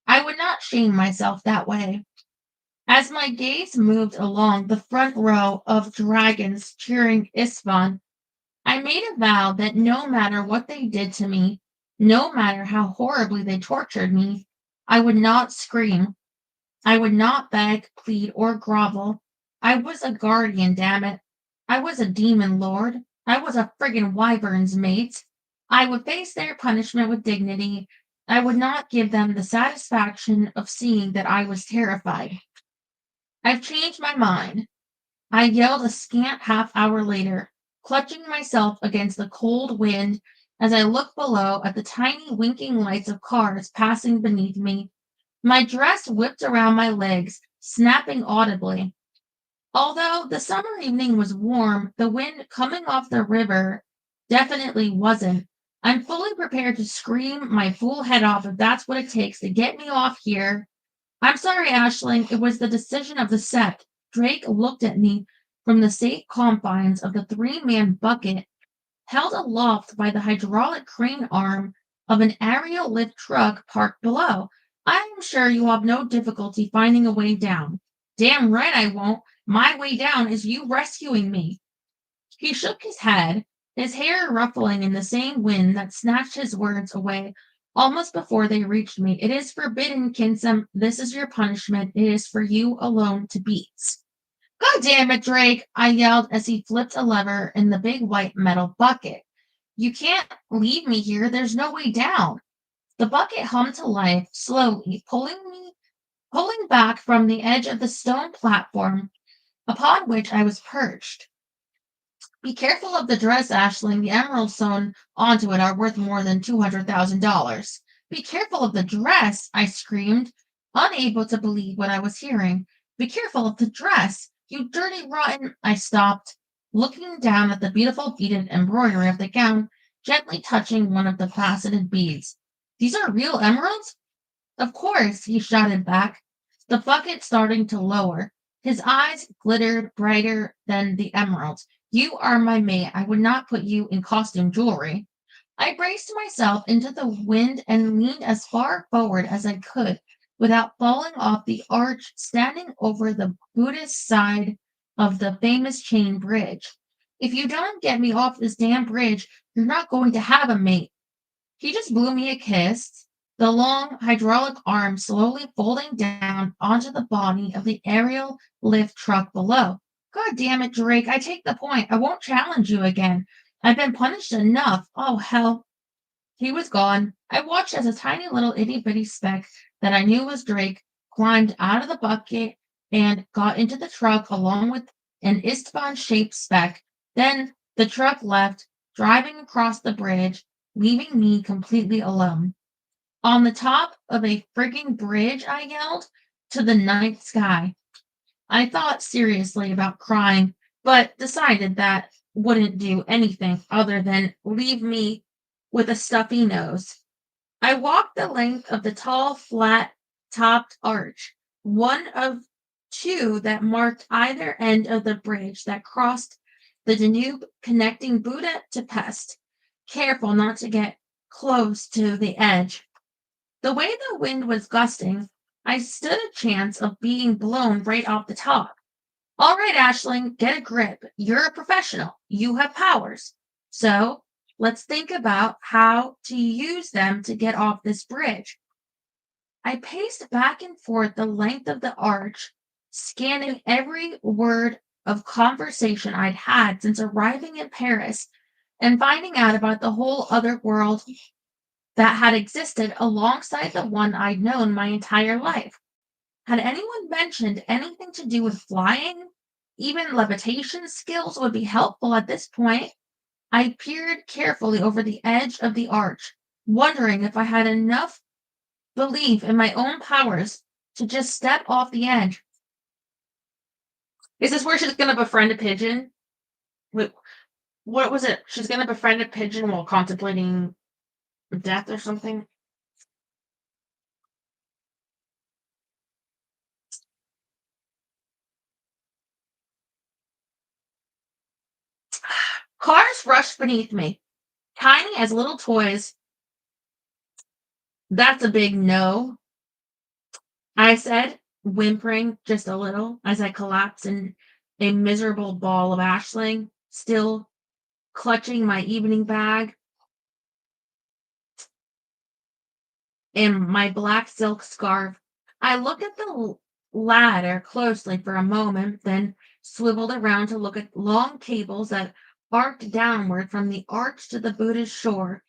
I would not shame myself that way. As my gaze moved along the front row of dragons cheering Isvan, I made a vow that no matter what they did to me, no matter how horribly they tortured me, I would not scream. I would not beg, plead, or grovel. I was a guardian, damn it. I was a demon lord. I was a friggin' wyvern's mate. I would face their punishment with dignity. I would not give them the satisfaction of seeing that I was terrified. I've changed my mind. I yelled a scant half hour later, clutching myself against the cold wind as I looked below at the tiny winking lights of cars passing beneath me. My dress whipped around my legs, snapping audibly. Although the summer evening was warm, the wind coming off the river definitely wasn't. I'm fully prepared to scream my fool head off if that's what it takes to get me off here. I'm sorry, Ashling. It was the decision of the sect. Drake looked at me from the safe confines of the three-man bucket held aloft by the hydraulic crane arm of an aerial lift truck parked below. I am sure you will have no difficulty finding a way down. Damn right I won't. My way down is you rescuing me. He shook his head, his hair ruffling in the same wind that snatched his words away almost before they reached me. It is forbidden, Kinsum. This is your punishment. It is for you alone to beat. God damn it, Drake, I yelled as he flipped a lever in the big white metal bucket. You can't leave me here. There's no way down. The bucket hummed to life, slowly, pulling back from the edge of the stone platform upon which I was perched. Be careful of the dress, Ashling. The emeralds sewn onto it are worth more than $200,000. Be careful of the dress, I screamed, unable to believe what I was hearing. Be careful of the dress, you dirty rotten. I stopped, looking down at the beautiful beaded embroidery of the gown, gently touching one of the faceted beads. These are real emeralds? Of course, he shouted back, the bucket starting to lower. His eyes glittered brighter than the emeralds. You are my mate. I would not put you in costume jewelry. I braced myself into the wind and leaned as far forward as I could without falling off the arch standing over the Buddhist side of the famous chain bridge. If you don't get me off this damn bridge, you're not going to have a mate. He just blew me a kiss, the long hydraulic arm slowly folding down onto the body of the aerial lift truck below. God damn it, Drake, I take the point. I won't challenge you again. I've been punished enough. Oh, hell. He was gone. I watched as a tiny little itty bitty speck that I knew was Drake climbed out of the bucket and got into the truck along with an Istvan shaped speck. Then the truck left, driving across the bridge, leaving me completely alone. On the top of a frigging bridge, I yelled to the night sky. I thought seriously about crying, but decided that wouldn't do anything other than leave me with a stuffy nose. I walked the length of the tall, flat topped arch, one of two that marked either end of the bridge that crossed the Danube connecting Buda to Pest, careful not to get close to the edge. The way the wind was gusting, I stood a chance of being blown right off the top. All right, Ashling, get a grip. You're a professional. You have powers. So let's think about how to use them to get off this bridge. I paced back and forth the length of the arch, scanning every word of conversation I'd had since arriving in Paris and finding out about the whole other world that had existed alongside the one I'd known my entire life. Had anyone mentioned anything to do with flying? Even levitation skills would be helpful at this point. I peered carefully over the edge of the arch, wondering if I had enough belief in my own powers to just step off the edge. Is this where she's going to befriend a pigeon? Wait, what was it? She's going to befriend a pigeon while contemplating death or something? Cars rushed beneath me, tiny as little toys. That's a big no, I said. whimpering just a little as I collapsed in a miserable ball of ashling, still clutching my evening bag and my black silk scarf. I looked at the ladder closely for a moment, then swiveled around to look at long cables that arced downward from the arch to the Buddha's shore.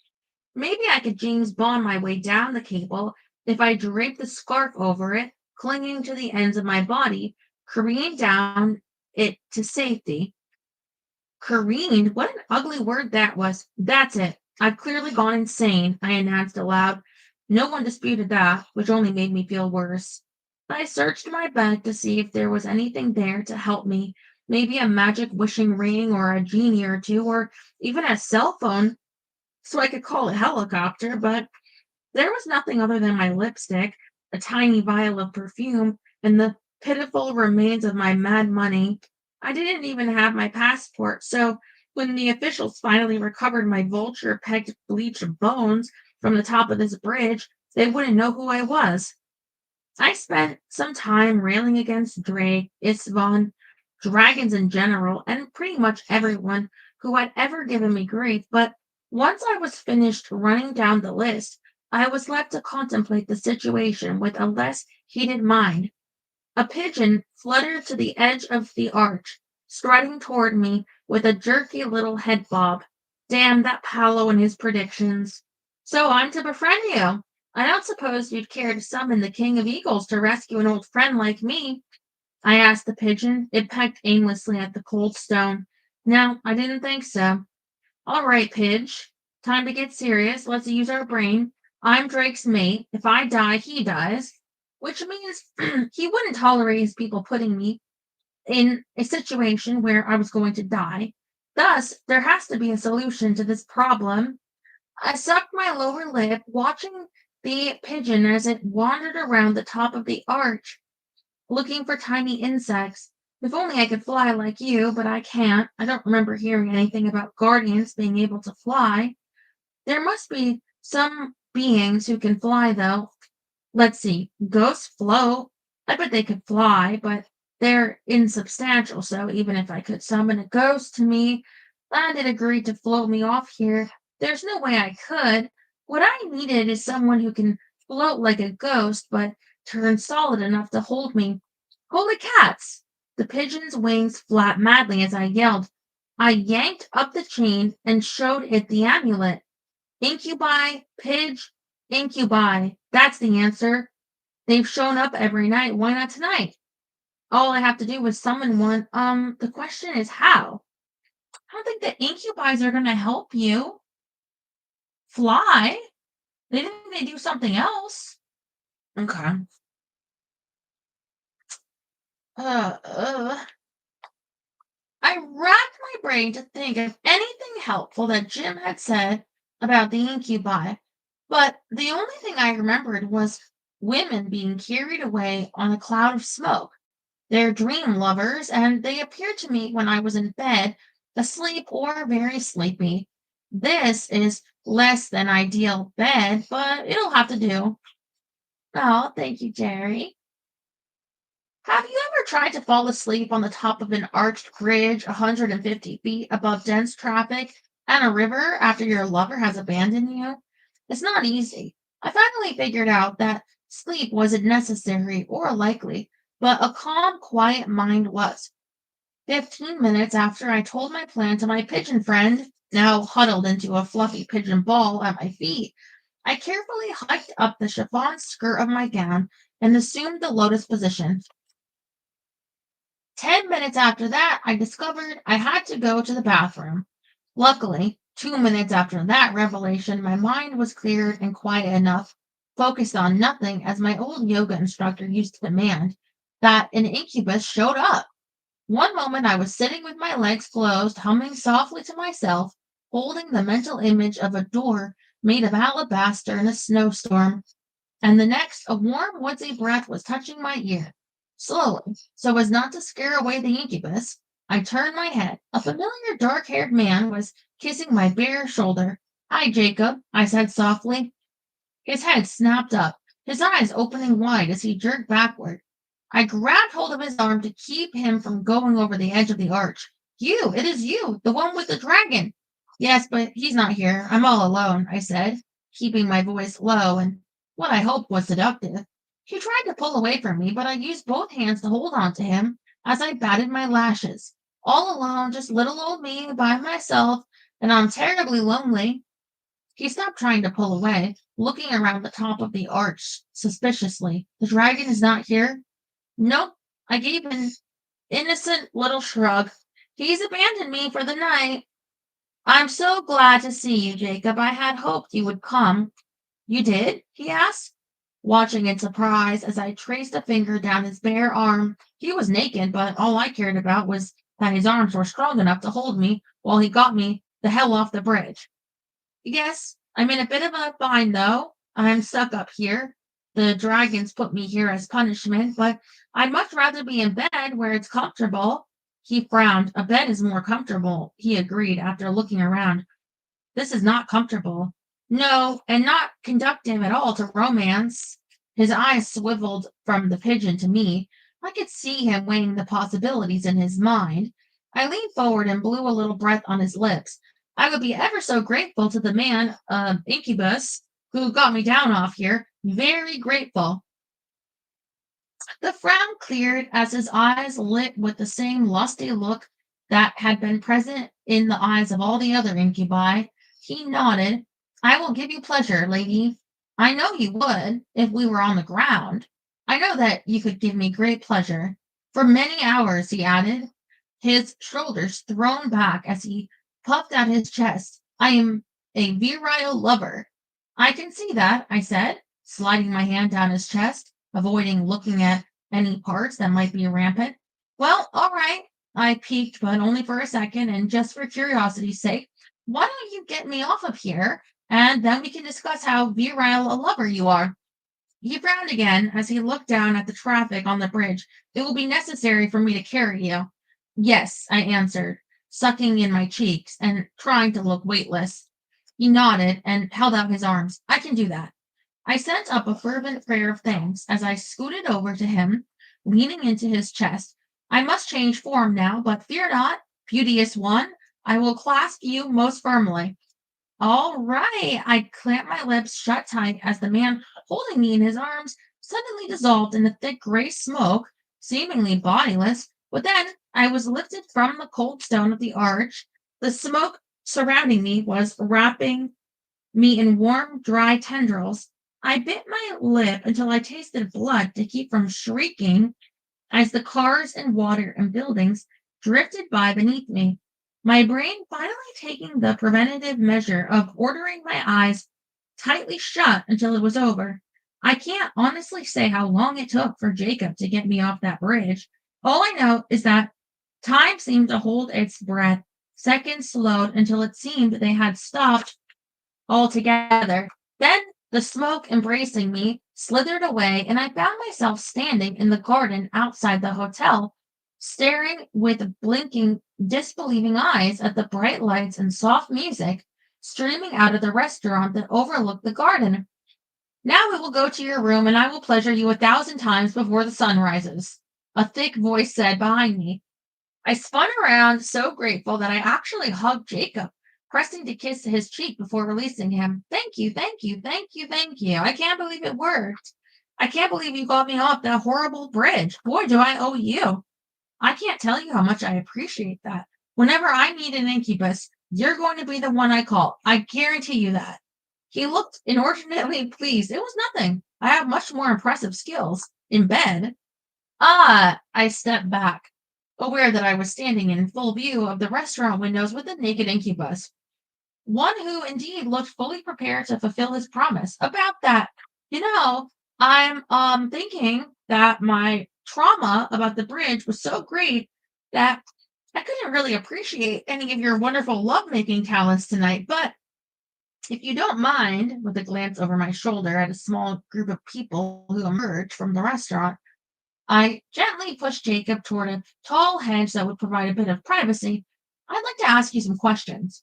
Maybe I could James Bond my way down the cable if I draped the scarf over it, clinging to the ends of my body, careened down it to safety. Careened? What an ugly word that was. That's it. I've clearly gone insane, I announced aloud. No one disputed that, which only made me feel worse. I searched my bag to see if there was anything there to help me. Maybe a magic wishing ring or a genie or two, or even a cell phone so I could call a helicopter, but there was nothing other than my lipstick, a tiny vial of perfume, and the pitiful remains of my mad money. I didn't even have my passport, so when the officials finally recovered my vulture pegged bleached bones from the top of this bridge, they wouldn't know who I was. I spent some time railing against Drake, Isvan, dragons in general, and pretty much everyone who had ever given me grief, but once I was finished running down the list, I was left to contemplate the situation with a less heated mind. A pigeon fluttered to the edge of the arch, striding toward me with a jerky little head bob. Damn that Paolo and his predictions. So I'm to befriend you. I don't suppose you'd care to summon the King of Eagles to rescue an old friend like me? I asked the pigeon. It pecked aimlessly at the cold stone. No, I didn't think so. All right, Pidge. Time to get serious. Let's use our brain. I'm Drake's mate. If I die, he dies. Which means he wouldn't tolerate his people putting me in a situation where I was going to die. Thus, there has to be a solution to this problem. I sucked my lower lip, watching the pigeon as it wandered around the top of the arch, looking for tiny insects. If only I could fly like you, but I can't. I don't remember hearing anything about guardians being able to fly. There must be some beings who can fly, though. Let's see. Ghosts float. I bet they could fly, but they're insubstantial, so even if I could summon a ghost to me and it agreed to float me off here, there's no way I could. What I needed is someone who can float like a ghost, but turn solid enough to hold me. Holy cats! The pigeon's wings flapped madly as I yelled. I yanked up the chain and showed it the amulet. Incubi, Pidge, incubi. That's the answer. They've shown up every night. Why not tonight? All I have to do is summon one. The question is how? I don't think the incubis are gonna help you fly. They think they do something else. Okay. Uh, uh. I racked my brain to think of anything helpful that Jim had said about the incubi, but the only thing I remembered was women being carried away on a cloud of smoke. They're dream lovers, and they appeared to me when I was in bed, asleep or very sleepy. This is less than ideal bed, but it'll have to do. Oh, thank you, Jerry. Have you ever tried to fall asleep on the top of an arched bridge 150 feet above dense traffic and a river after your lover has abandoned you? It's not easy. I finally figured out that sleep wasn't necessary or likely, but a calm, quiet mind was. 15 minutes after I told my plan to my pigeon friend, now huddled into a fluffy pigeon ball at my feet, I carefully hiked up the chiffon skirt of my gown and assumed the lotus position. 10 minutes after that, I discovered I had to go to the bathroom. Luckily, 2 minutes after that revelation, my mind was cleared and quiet enough, focused on nothing, as my old yoga instructor used to demand, that an incubus showed up. One moment I was sitting with my legs closed, humming softly to myself, holding the mental image of a door made of alabaster in a snowstorm, and the next a warm, woodsy breath was touching my ear. Slowly, so as not to scare away the incubus, I turned my head. A familiar dark haired man was kissing my bare shoulder. Hi, Jacob, I said softly. His head snapped up, his eyes opening wide as he jerked backward. I grabbed hold of his arm to keep him from going over the edge of the arch. You, it is you, the one with the dragon. Yes, but he's not here. I'm all alone, I said, keeping my voice low and what I hoped was seductive. He tried to pull away from me, but I used both hands to hold on to him as I batted my lashes. All alone, just little old me by myself, and I'm terribly lonely. He stopped trying to pull away, looking around the top of the arch suspiciously. The dragon is not here? Nope. I gave an innocent little shrug. He's abandoned me for the night. I'm so glad to see you, Jacob. I had hoped you would come. You did? He asked, watching in surprise as I traced a finger down his bare arm. He was naked, but all I cared about was that his arms were strong enough to hold me while he got me the hell off the bridge. Yes, I'm in a bit of a bind, though. I'm stuck up here. The dragons put me here as punishment, but I'd much rather be in bed where it's comfortable. He frowned. A bed is more comfortable, he agreed after looking around. This is not comfortable. No, and not conductive at all to romance. His eyes swiveled from the pigeon to me. I could see him weighing the possibilities in his mind. I leaned forward and blew a little breath on his lips. I would be ever so grateful to the man, Incubus, who got me down off here. Very grateful. The frown cleared as his eyes lit with the same lusty look that had been present in the eyes of all the other incubi. He nodded. I will give you pleasure, lady. I know you would if we were on the ground. I know that you could give me great pleasure. For many hours, he added, his shoulders thrown back as he puffed out his chest. I am a virile lover. I can see that, I said, sliding my hand down his chest, avoiding looking at any parts that might be rampant. Well, all right. I peeked, but only for a second, and just for curiosity's sake, why don't you get me off of here, and then we can discuss how virile a lover you are. He frowned again as he looked down at the traffic on the bridge. It will be necessary for me to carry you. Yes, I answered, sucking in my cheeks and trying to look weightless. He nodded and held out his arms. I can do that. I sent up a fervent prayer of thanks as I scooted over to him, leaning into his chest. I must change form now, but fear not, beauteous one. I will clasp you most firmly. All right. I clamped my lips shut tight as the man holding me in his arms suddenly dissolved in the thick gray smoke, seemingly bodiless. But then I was lifted from the cold stone of the arch. The smoke surrounding me was wrapping me in warm, dry tendrils. I bit my lip until I tasted blood to keep from shrieking as the cars and water and buildings drifted by beneath me, my brain finally taking the preventative measure of ordering my eyes tightly shut until it was over. I can't honestly say how long it took for Jacob to get me off that bridge. All I know is that time seemed to hold its breath. Seconds slowed until it seemed they had stopped altogether. Then the smoke embracing me slithered away, and I found myself standing in the garden outside the hotel, staring with blinking, disbelieving eyes at the bright lights and soft music streaming out of the restaurant that overlooked the garden. Now we will go to your room, and I will pleasure you 1,000 times before the sun rises, a thick voice said behind me. I spun around, so grateful that I actually hugged Jacob, pressing to kiss his cheek before releasing him. Thank you, thank you, thank you, thank you. I can't believe it worked. I can't believe you got me off that horrible bridge. Boy, do I owe you. I can't tell you how much I appreciate that. Whenever I need an incubus, you're going to be the one I call. I guarantee you that. He looked inordinately pleased. It was nothing. I have much more impressive skills. In bed. Ah, I stepped back, aware that I was standing in full view of the restaurant windows with the naked incubus. One who indeed looked fully prepared to fulfill his promise. About that, I'm thinking that my trauma about the bridge was so great that I couldn't really appreciate any of your wonderful lovemaking talents tonight. But if you don't mind, with a glance over my shoulder at a small group of people who emerged from the restaurant, I gently pushed Jacob toward a tall hedge that would provide a bit of privacy. I'd like to ask you some questions.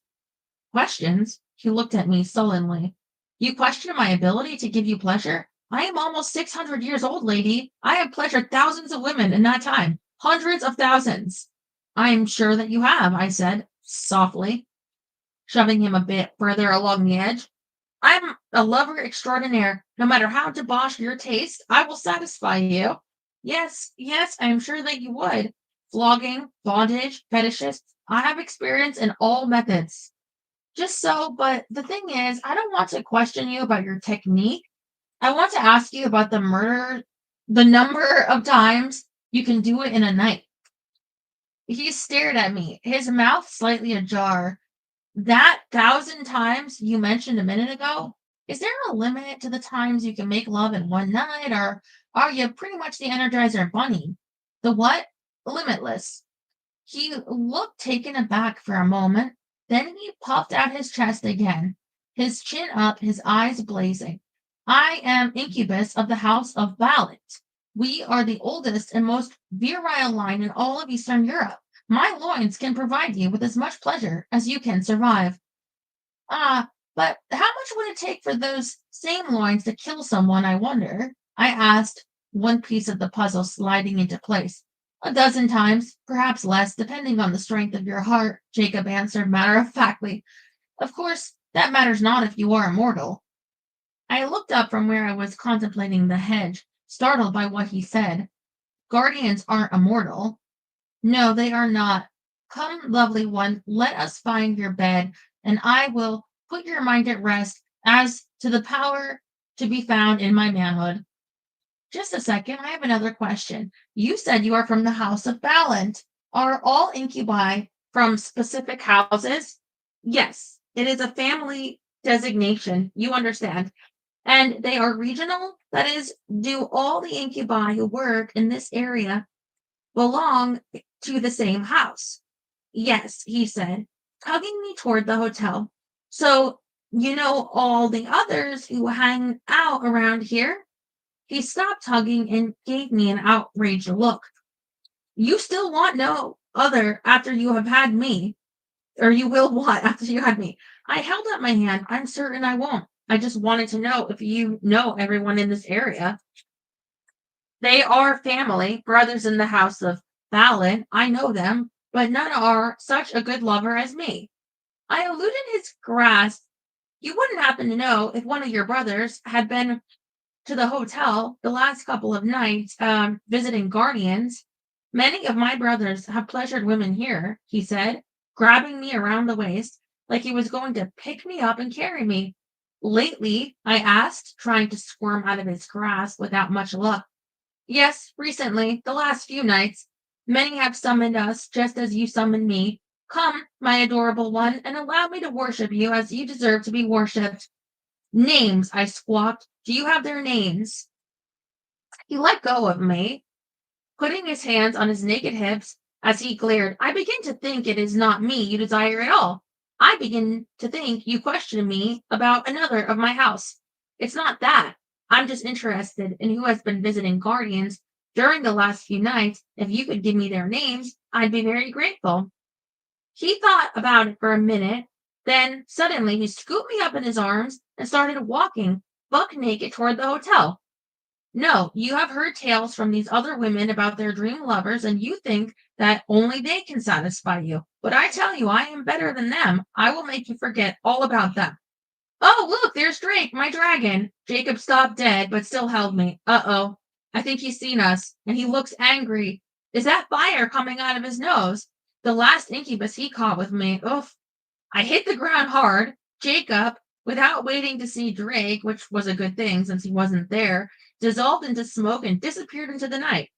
Questions? He looked at me sullenly. You question my ability to give you pleasure? I am almost 600 years old, lady. I have pleasured thousands of women in that time, hundreds of thousands. I am sure that you have, I said, softly, shoving him a bit further along the edge. I'm a lover extraordinaire. No matter how debauched your taste, I will satisfy you. Yes, yes, I am sure that you would. Flogging, bondage, fetishes. I have experience in all methods. Just so, but the thing is, I don't want to question you about your technique. I want to ask you about the number of times you can do it in a night. He stared at me, his mouth slightly ajar. That 1,000 times you mentioned a minute ago, is there a limit to the times you can make love in one night, or are you pretty much the Energizer Bunny? The what? Limitless. He looked taken aback for a moment, then he puffed out his chest again, his chin up, his eyes blazing. I am incubus of the House of Valent. We are the oldest and most virile line in all of Eastern Europe. My loins can provide you with as much pleasure as you can survive. Ah, but how much would it take for those same loins to kill someone, I wonder? I asked, one piece of the puzzle sliding into place. A dozen times, perhaps less, depending on the strength of your heart, Jacob answered matter of factly. Of course, that matters not if you are immortal. I looked up from where I was contemplating the hedge, startled by what he said. Guardians aren't immortal. No, they are not. Come, lovely one, let us find your bed, and I will put your mind at rest as to the power to be found in my manhood. Just a second, I have another question. You said you are from the House of Ballant. Are all incubi from specific houses? Yes, it is a family designation. You understand. And they are regional. That is, do all the incubi who work in this area belong to the same house? Yes, he said, tugging me toward the hotel. So, you know all the others who hang out around here? He stopped tugging and gave me an outraged look. You still want no other after you have had me, or you will what after you had me? I held up my hand. I'm certain I won't. I just wanted to know if you know everyone in this area. They are family, brothers in the house of Fallon. I know them, but none are such a good lover as me. I eluded his grasp. You wouldn't happen to know if one of your brothers had been to the hotel the last couple of nights, visiting guardians. Many of my brothers have pleasured women here, he said, grabbing me around the waist like he was going to pick me up and carry me. Lately, I asked, trying to squirm out of his grasp without much luck. Yes, recently, the last few nights, many have summoned us just as you summoned me. Come, my adorable one, and allow me to worship you as you deserve to be worshipped. Names, I squawked. Do you have their names? He let go of me, putting his hands on his naked hips as he glared. I begin to think it is not me you desire at all. I begin to think you question me about another of my house. It's not that. I'm just interested in who has been visiting guardians during the last few nights. If you could give me their names, I'd be very grateful. He thought about it for a minute. Then suddenly he scooped me up in his arms and started walking buck naked toward the hotel. No, you have heard tales from these other women about their dream lovers, and you think that only they can satisfy you. But I tell you, I am better than them. I will make you forget all about them. Oh, look, there's Drake, my dragon. Jacob stopped dead, but still held me. Uh-oh. I think he's seen us, and he looks angry. Is that fire coming out of his nose? The last incubus he caught with me. Oof. I hit the ground hard. Jacob, without waiting to see Drake, which was a good thing since he wasn't there, dissolved into smoke and disappeared into the night.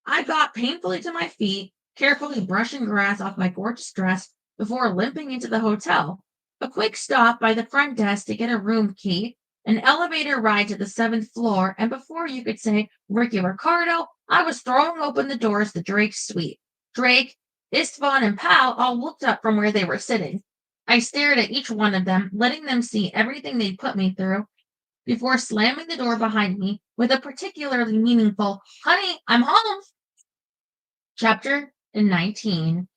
I got painfully to my feet, carefully brushing grass off my gorgeous dress before limping into the hotel. A quick stop by the front desk to get a room key, an elevator ride to the seventh floor, and before you could say Ricky Ricardo, I was throwing open the doors to Drake's suite. Drake, Istvan, and Pal all looked up from where they were sitting. I stared at each one of them, letting them see everything they'd put me through, before slamming the door behind me with a particularly meaningful, "Honey, I'm home." Chapter 19.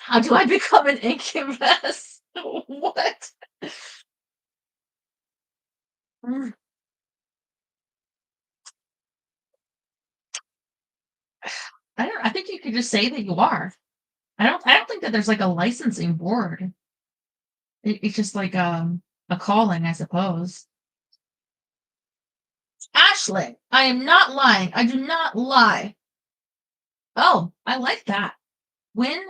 How do I become an incubus? What? Mm, I think you could just say that you are. I don't think that there's like a licensing board. It's just like a calling, I suppose. Ashley, I am not lying. I do not lie. Oh, I like that. When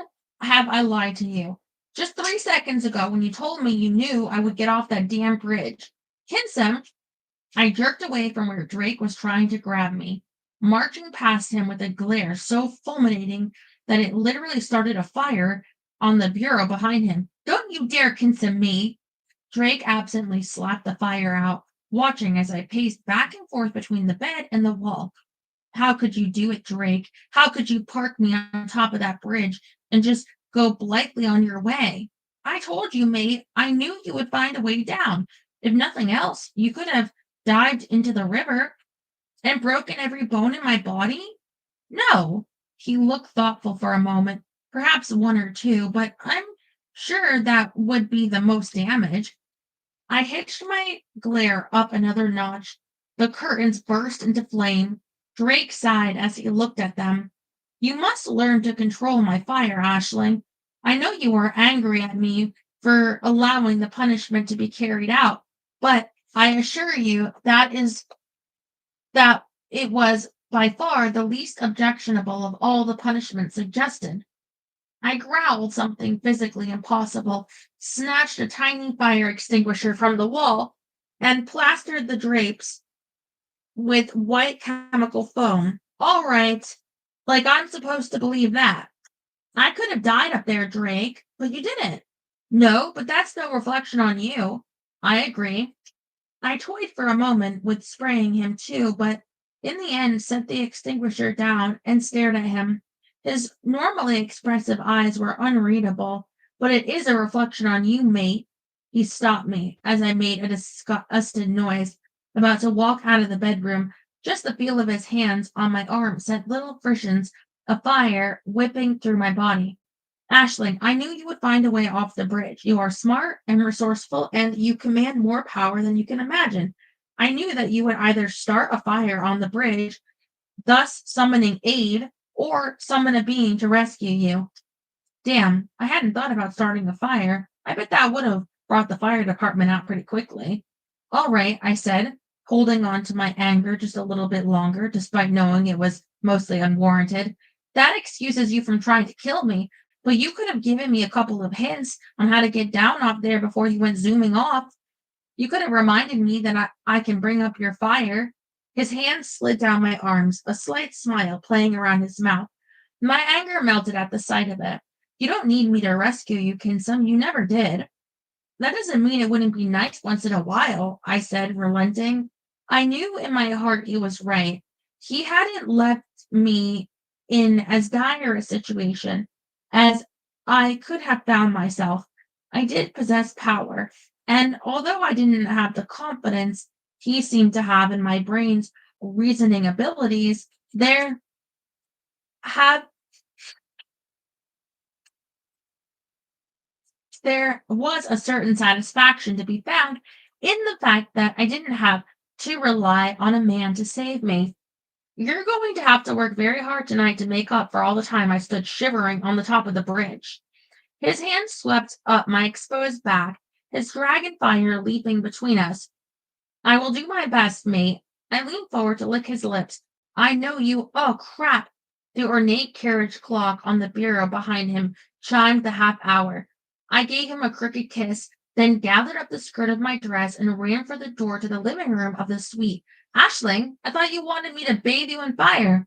have I lied to you? Just 3 seconds ago when you told me you knew I would get off that damn bridge. Kinsem, I jerked away from where Drake was trying to grab me, marching past him with a glare so fulminating that it literally started a fire on the bureau behind him. Don't you dare Kinsem me! Drake absently slapped the fire out, watching as I paced back and forth between the bed and the wall. How could you do it, Drake? How could you park me on top of that bridge and just go blithely on your way? I told you, mate, I knew you would find a way down. If nothing else, you could have dived into the river and broken every bone in my body. No. He looked thoughtful for a moment, perhaps one or two, but I'm sure that would be the most damage. I hitched my glare up another notch. The curtains burst into flame. Drake sighed as he looked at them. You must learn to control my fire, Ashling. I know you are angry at me for allowing the punishment to be carried out, but I assure you that it was by far the least objectionable of all the punishments suggested. I growled something physically impossible, snatched a tiny fire extinguisher from the wall, and plastered the drapes with white chemical foam. All right, like I'm supposed to believe that. I could have died up there, Drake, but you didn't. No, but that's no reflection on you. I agree. I toyed for a moment with spraying him too, but in the end set the extinguisher down and stared at him. His normally expressive eyes were unreadable. But it is a reflection on you, mate. He stopped me as I made a disgusted noise, about to walk out of the bedroom. Just the feel of his hands on my arm sent little frissions of fire whipping through my body. Ashling, I knew you would find a way off the bridge. You are smart and resourceful, and you command more power than you can imagine. I knew that you would either start a fire on the bridge, thus summoning aid, or summon a being to rescue you. Damn, I hadn't thought about starting a fire. I bet that would have brought the fire department out pretty quickly. All right, I said, holding on to my anger just a little bit longer, despite knowing it was mostly unwarranted. That excuses you from trying to kill me, but you could have given me a couple of hints on how to get down off there before you went zooming off. You could have reminded me that I can bring up your fire. His hand slid down my arms, a slight smile playing around his mouth. My anger melted at the sight of it. You don't need me to rescue you, Kinsum. You never did. That doesn't mean it wouldn't be nice once in a while, I said, relenting. I knew in my heart he was right. He hadn't left me in as dire a situation as I could have found myself. I did possess power, and although I didn't have the confidence he seemed to have in my brain's reasoning abilities, had there was a certain satisfaction to be found in the fact that I didn't have to rely on a man to save me. You're going to have to work very hard tonight to make up for all the time I stood shivering on the top of the bridge. His hand swept up my exposed back, his dragon fire leaping between us. I will do my best, mate. I leaned forward to lick his lips. I know you. Oh, crap. The ornate carriage clock on the bureau behind him chimed the half hour. I gave him a crooked kiss, then gathered up the skirt of my dress and ran for the door to the living room of the suite. Ashling, I thought you wanted me to bathe you in fire.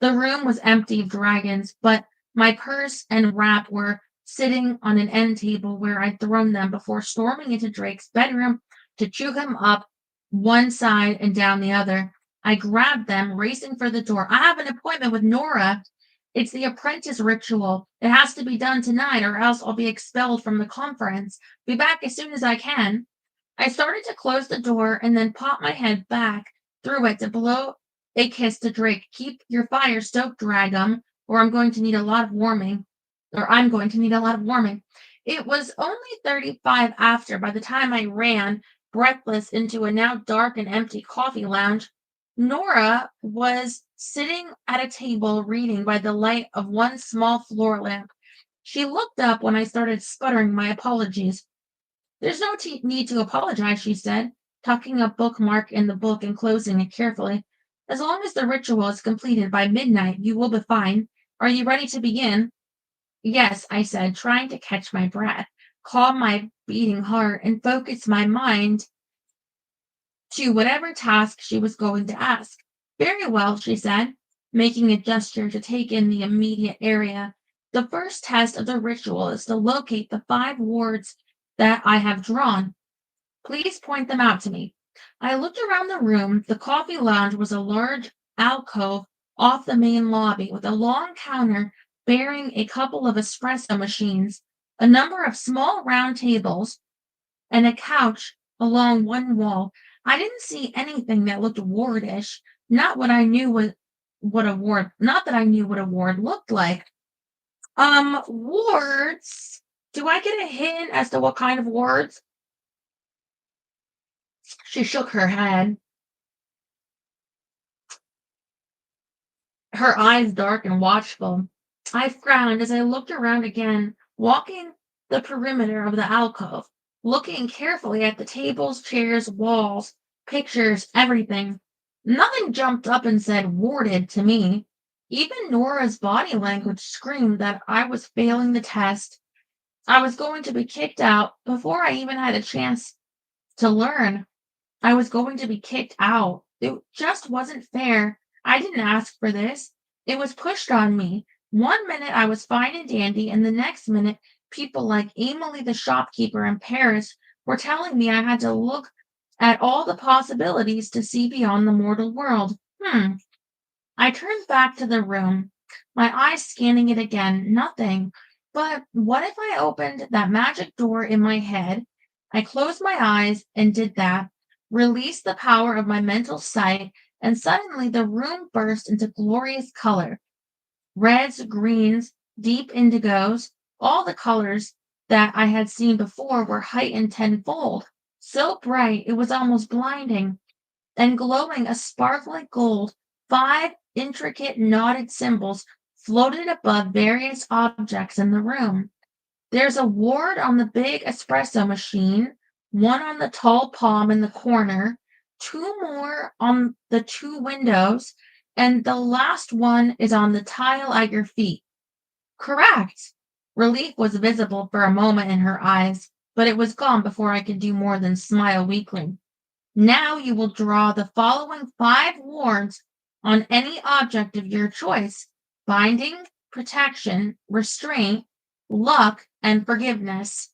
The room was empty of dragons, but my purse and wrap were sitting on an end table where I'd thrown them before storming into Drake's bedroom to chew him up one side and down the other. I grabbed them, racing for the door. I have an appointment with Nora. It's the apprentice ritual. It has to be done tonight, or else I'll be expelled from the conference. Be back as soon as I can. I started to close the door and then popped my head back through it to blow a kiss to Drake. Keep your fire stoked, Dragum, or I'm going to need a lot of warming. It was only 35 after by the time I ran, breathless, into a now dark and empty coffee lounge. Nora was sitting at a table reading by the light of one small floor lamp. She looked up when I started sputtering my apologies. There's no need to apologize, she said, tucking a bookmark in the book and closing it carefully. As long as the ritual is completed by midnight, you will be fine. Are you ready to begin? Yes, I said, trying to catch my breath, calm my beating heart, and focus my mind to whatever task she was going to ask. Very well, she said, making a gesture to take in the immediate area. The first test of the ritual is to locate the 5 words that I have drawn. Please point them out to me. I looked around the room. The coffee lounge was a large alcove off the main lobby with a long counter bearing a couple of espresso machines, a number of small round tables, and a couch along one wall. I didn't see anything that looked wardish, not what I knew what a ward not that I knew what a ward looked like. Wards. Do I get a hint as to what kind of wards? She shook her head, her eyes dark and watchful. I frowned as I looked around again, walking the perimeter of the alcove, looking carefully at the tables, chairs, walls, pictures, everything. Nothing jumped up and said warded to me. Even Nora's body language screamed that I was failing the test. I was going to be kicked out before I even had a chance to learn. I was going to be kicked out. It just wasn't fair. I didn't ask for this. It was pushed on me. One minute I was fine and dandy, and the next minute people like Emily the shopkeeper in Paris were telling me I had to look at all the possibilities to see beyond the mortal world. I turned back to the room, my eyes scanning it again. Nothing. But what if I opened that magic door in my head? I closed my eyes and did that, released the power of my mental sight, and suddenly the room burst into glorious color. Reds, greens, deep indigos, all the colors that I had seen before were heightened tenfold. So bright it was almost blinding, and glowing a sparkling gold, 5 intricate knotted symbols floated above various objects in the room. There's a ward on the big espresso machine, one on the tall palm in the corner, 2 more on the 2 windows, and the last one is on the tile at your feet. Correct. Relief was visible for a moment in her eyes, but it was gone before I could do more than smile weakly. Now you will draw the following 5 wards on any object of your choice: binding, protection, restraint, luck, and forgiveness.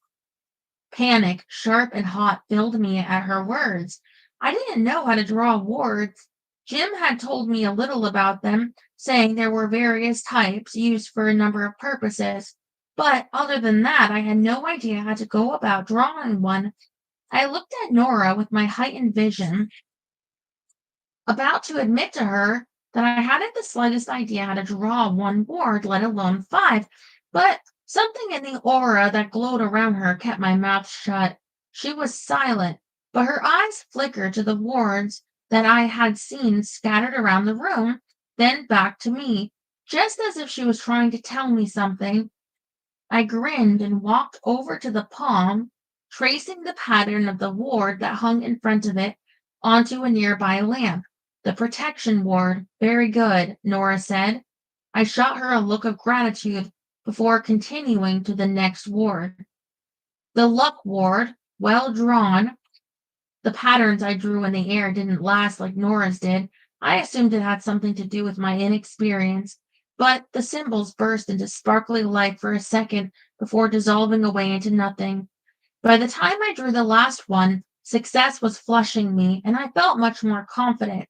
Panic, sharp and hot, filled me at her words. I didn't know how to draw wards. Jim had told me a little about them, saying there were various types used for a number of purposes. But other than that, I had no idea how to go about drawing one. I looked at Nora with my heightened vision, about to admit to her that I hadn't the slightest idea how to draw one ward, let alone 5. But something in the aura that glowed around her kept my mouth shut. She was silent, but her eyes flickered to the wards that I had seen scattered around the room, then back to me, just as if she was trying to tell me something. I grinned and walked over to the palm, tracing the pattern of the ward that hung in front of it onto a nearby lamp. The protection ward. Very good, Nora said. I shot her a look of gratitude before continuing to the next ward. The luck ward. Well drawn. The patterns I drew in the air didn't last like Nora's did. I assumed it had something to do with my inexperience, but the symbols burst into sparkly light for a second before dissolving away into nothing. By the time I drew the last one, success was flushing me, and I felt much more confident.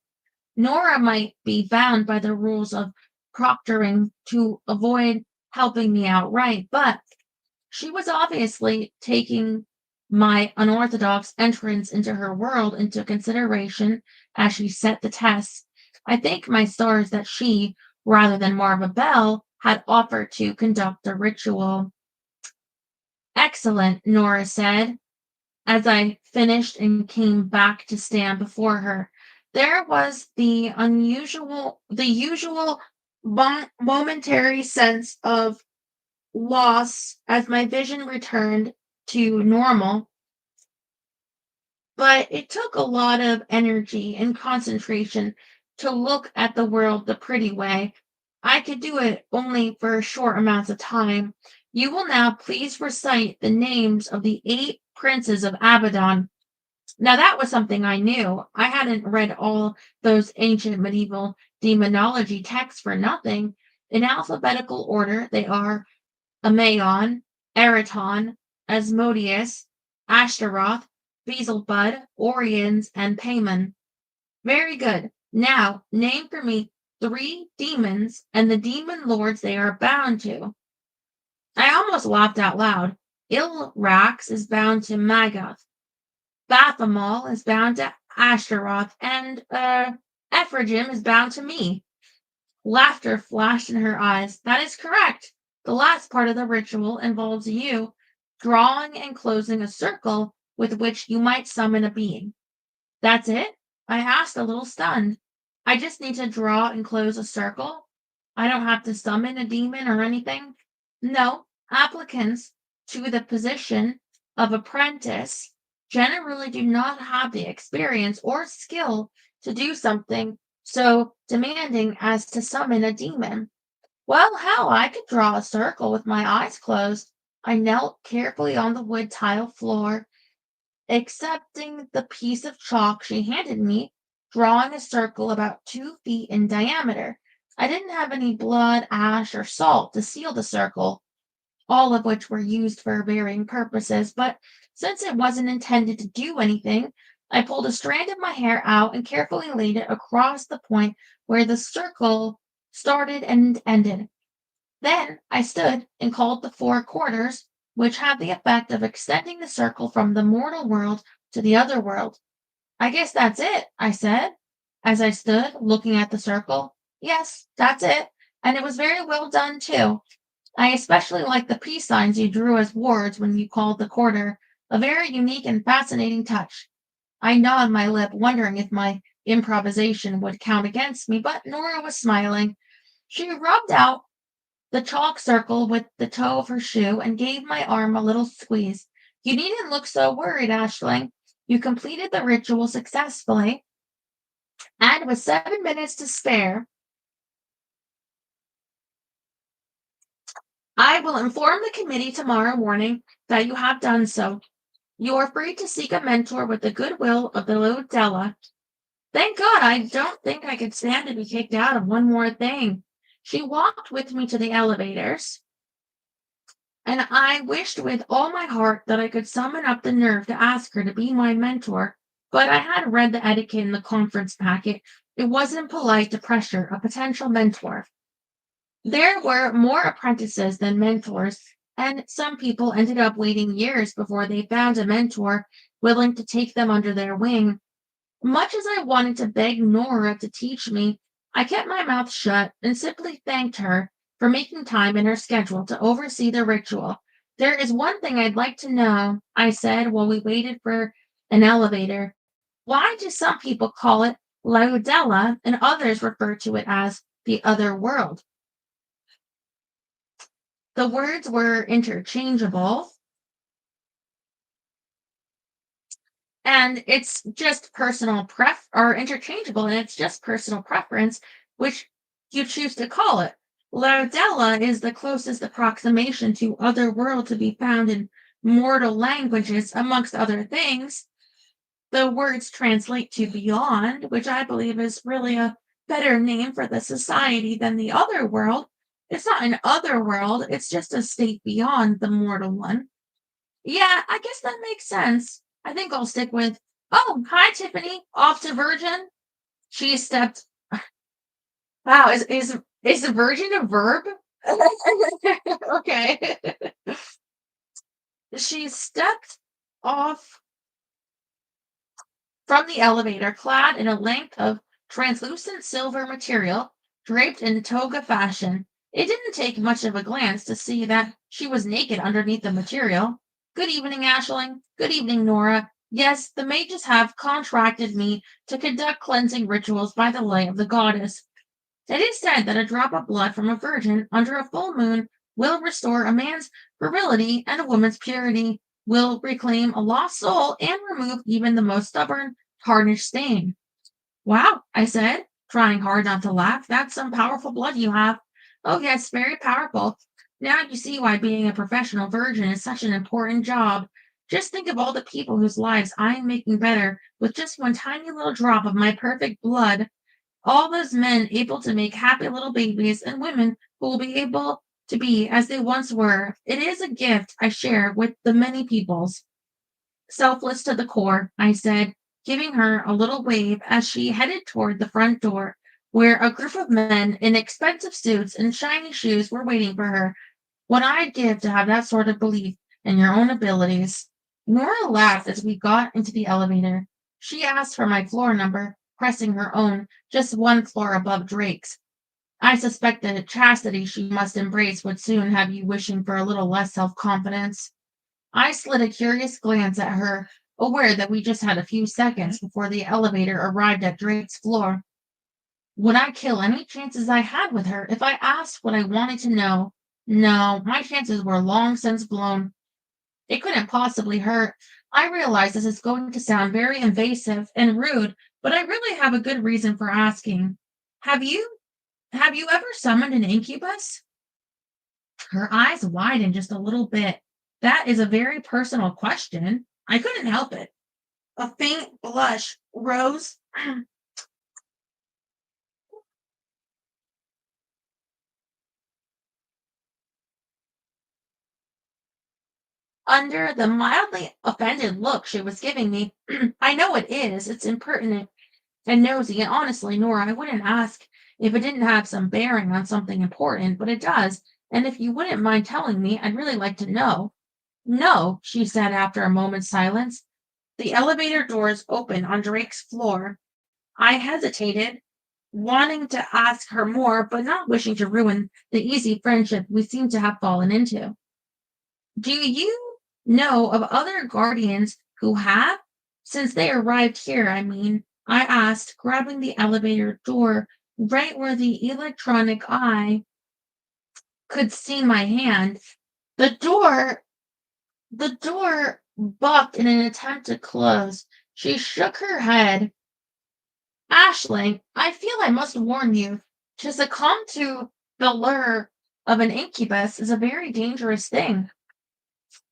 Nora might be bound by the rules of proctoring to avoid helping me outright, but she was obviously taking my unorthodox entrance into her world into consideration as she set the test. I thank my stars that she, rather than Marva Bell, had offered to conduct the ritual. Excellent, Nora said, as I finished and came back to stand before her. There was the usual momentary sense of loss as my vision returned to normal, but it took a lot of energy and concentration to look at the world the pretty way. I could do it only for short amounts of time. You will now please recite the names of the 8 princes of Abaddon. Now that was something I knew. I hadn't read all those ancient medieval demonology texts for nothing. In alphabetical order, they are Amaon, Eraton, Asmodeus, Ashtaroth, Beelzebub, Orions, and Paimon. Very good. Now, name for me 3 demons and the demon lords they are bound to. I almost laughed out loud. Ilrax is bound to Magath. Baphomet is bound to Ashtaroth, and Ephraim is bound to me. Laughter flashed in her eyes. That is correct. The last part of the ritual involves you drawing and closing a circle with which you might summon a being. That's it? I asked, a little stunned. I just need to draw and close a circle? I don't have to summon a demon or anything? No, applicants to the position of apprentice generally do not have the experience or skill to do something so demanding as to summon a demon. Well, hell, I could draw a circle with my eyes closed. I knelt carefully on the wood tile floor, accepting the piece of chalk she handed me, drawing a circle about 2 feet in diameter. I didn't have any blood, ash, or salt to seal the circle, all of which were used for varying purposes, but since it wasn't intended to do anything, I pulled a strand of my hair out and carefully laid it across the point where the circle started and ended. Then I stood and called the 4 quarters, which had the effect of extending the circle from the mortal world to the other world. I guess that's it, I said, as I stood looking at the circle. Yes, that's it, and it was very well done, too. I especially like the peace signs you drew as wards when you called the quarter, a very unique and fascinating touch. I gnawed my lip, wondering if my improvisation would count against me, but Nora was smiling. She rubbed out the chalk circle with the toe of her shoe and gave my arm a little squeeze. You needn't look so worried, Ashling. You completed the ritual successfully, and with 7 minutes to spare, I will inform the committee tomorrow morning that you have done so. You are free to seek a mentor with the goodwill of the Lodella. Thank God, I don't think I could stand to be kicked out of one more thing. She walked with me to the elevators, and I wished with all my heart that I could summon up the nerve to ask her to be my mentor, but I had read the etiquette in the conference packet. It wasn't polite to pressure a potential mentor. There were more apprentices than mentors, and some people ended up waiting years before they found a mentor willing to take them under their wing. Much as I wanted to beg Nora to teach me, I kept my mouth shut and simply thanked her for making time in her schedule to oversee the ritual. There is one thing I'd like to know, I said while we waited for an elevator. Why do some people call it Laudella and others refer to it as the other world? The words were interchangeable, and it's just personal or interchangeable, and it's just personal preference which you choose to call it. Lardella is the closest approximation to other world to be found in mortal languages, amongst other things. The words translate to beyond, which I believe is really a better name for the society than the other world. It's not an other world, it's just a state beyond the mortal one. Yeah, I guess that makes sense. I think I'll stick with, oh, hi, Tiffany, off to Virgin. She stepped, wow, is virgin a verb? Okay. She stepped off from the elevator, clad in a length of translucent silver material, draped in toga fashion. It didn't take much of a glance to see that she was naked underneath the material. Good evening, Ashling. Good evening, Nora. Yes, the mages have contracted me to conduct cleansing rituals by the light of the goddess. It is said that a drop of blood from a virgin under a full moon will restore a man's virility and a woman's purity, will reclaim a lost soul, and remove even the most stubborn, tarnished stain. Wow, I said, trying hard not to laugh. That's some powerful blood you have. Oh, yes, very powerful. Now you see why being a professional virgin is such an important job. Just think of all the people whose lives I am making better with just one tiny little drop of my perfect blood. All those men able to make happy little babies and women who will be able to be as they once were. It is a gift I share with the many peoples. Selfless to the core, I said, giving her a little wave as she headed toward the front door, where a group of men in expensive suits and shiny shoes were waiting for her. What I'd give to have that sort of belief in your own abilities. Nora laughed as we got into the elevator. She asked for my floor number, pressing her own, just one floor above Drake's. I suspected the chastity she must embrace would soon have you wishing for a little less self-confidence. I slid a curious glance at her, aware that we just had a few seconds before the elevator arrived at Drake's floor. Would I kill any chances I had with her if I asked what I wanted to know? No, my chances were long since blown. It couldn't possibly hurt. I realize this is going to sound very invasive and rude, but I really have a good reason for asking. Have you have you ever summoned an incubus? Her eyes widened just a little bit. That is a very personal question. I couldn't help it. A faint blush rose under the mildly offended look she was giving me. I know it is. It's impertinent and nosy, and honestly, Nora, I wouldn't ask if it didn't have some bearing on something important, but it does. And if you wouldn't mind telling me, I'd really like to know. No, she said after a moment's silence. The elevator doors opened on Drake's floor. I hesitated, wanting to ask her more, but not wishing to ruin the easy friendship we seemed to have fallen into. Do you know of other guardians who have? Since they arrived here, I mean, I asked, grabbing the elevator door right where the electronic eye could see my hand. The door, the door bucked in an attempt to close. She shook her head. Ashling, I feel I must warn you. To succumb to the lure of an incubus is a very dangerous thing.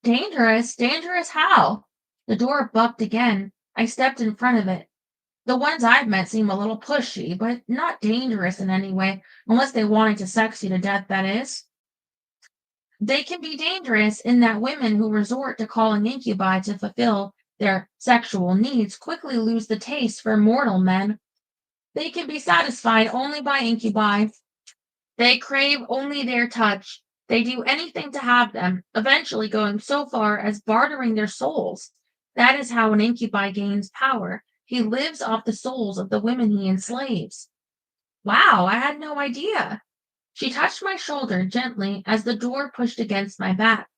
Dangerous? Dangerous how? The door bucked again. I stepped in front of it. The ones I've met seem a little pushy, but not dangerous in any way, unless they wanted to sex you to death, that is. They can be dangerous in that women who resort to calling incubi to fulfill their sexual needs quickly lose the taste for mortal men. They can be satisfied only by incubi. They crave only their touch. They do anything to have them, eventually going so far as bartering their souls. That is how an incubi gains power. He lives off the souls of the women he enslaves. Wow, I had no idea. She touched my shoulder gently as the door pushed against my back,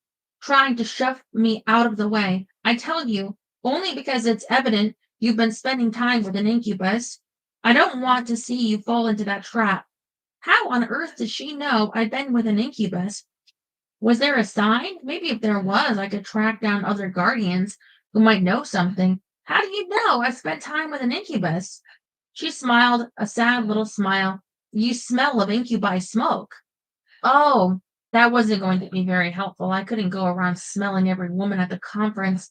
trying to shove me out of the way. I tell you, only because it's evident you've been spending time with an incubus. I don't want to see you fall into that trap. How on earth did she know I'd been with an incubus? Was there a sign? Maybe if there was, I could track down other guardians who might know something. How do you know I spent time with an incubus? She smiled, a sad little smile. You smell of incubi smoke. Oh, that wasn't going to be very helpful. I couldn't go around smelling every woman at the conference.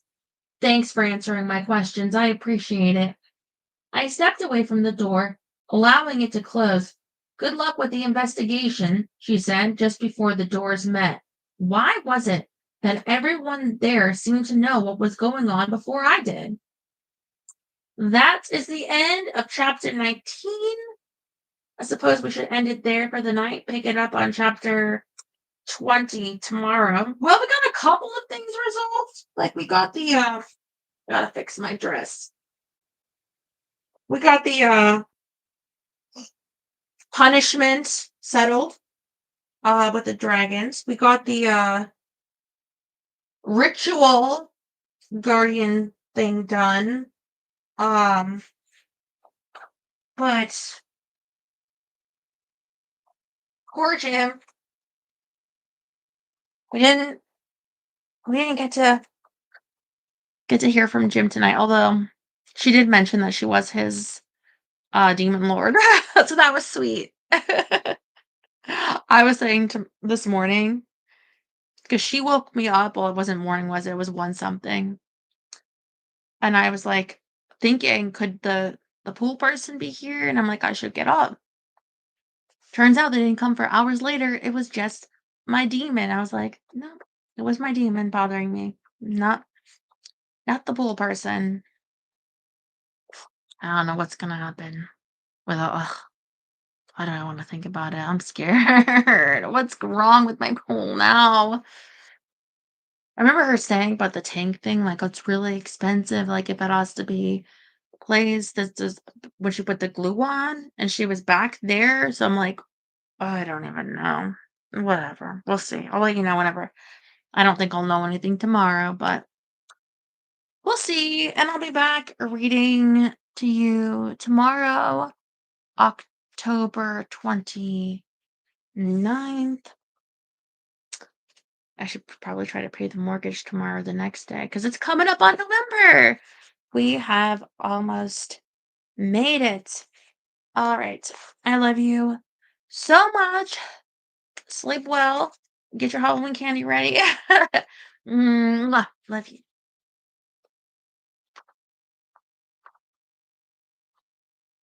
Thanks for answering my questions. I appreciate it. I stepped away from the door, allowing it to close. Good luck with the investigation, she said just before the doors met. Why was it that everyone there seemed to know what was going on before I did? That is the end of chapter 19. I suppose we should end it there for the night, pick it up on chapter 20 tomorrow. Well, we got a couple of things resolved. Like we got the gotta fix my dress. We got the punishment settled with the dragons. We got the ritual guardian thing done. Um, but poor Jim, we didn't we didn't get to hear from Jim tonight, although she did mention that she was his demon lord. So that was sweet. I was saying to this morning, because she woke me up. Well, it wasn't morning, was it? It was one something. And I was like thinking, could the pool person be here? And I'm like, I should get up. Turns out they didn't come for hours later. It was just my demon. I was like, no, it was my demon bothering me. Not the pool person. I don't know what's gonna happen. Ugh, why do I want to think about it? I'm scared. What's wrong with my pool now? I remember her saying about the tank thing, like, "Oh, it's really expensive, like, if it has to be placed, this is" when she put the glue on, and she was back there, so I'm like, "Oh, I don't even know. Whatever, we'll see. I'll let you know whenever." I don't think I'll know anything tomorrow, but we'll see, and I'll be back reading to you tomorrow, October 29th. I should probably try to pay the mortgage tomorrow or the next day because it's coming up on November. We have almost made it. All right. I love you so much. Sleep well. Get your Halloween candy ready. Mwah. Love you.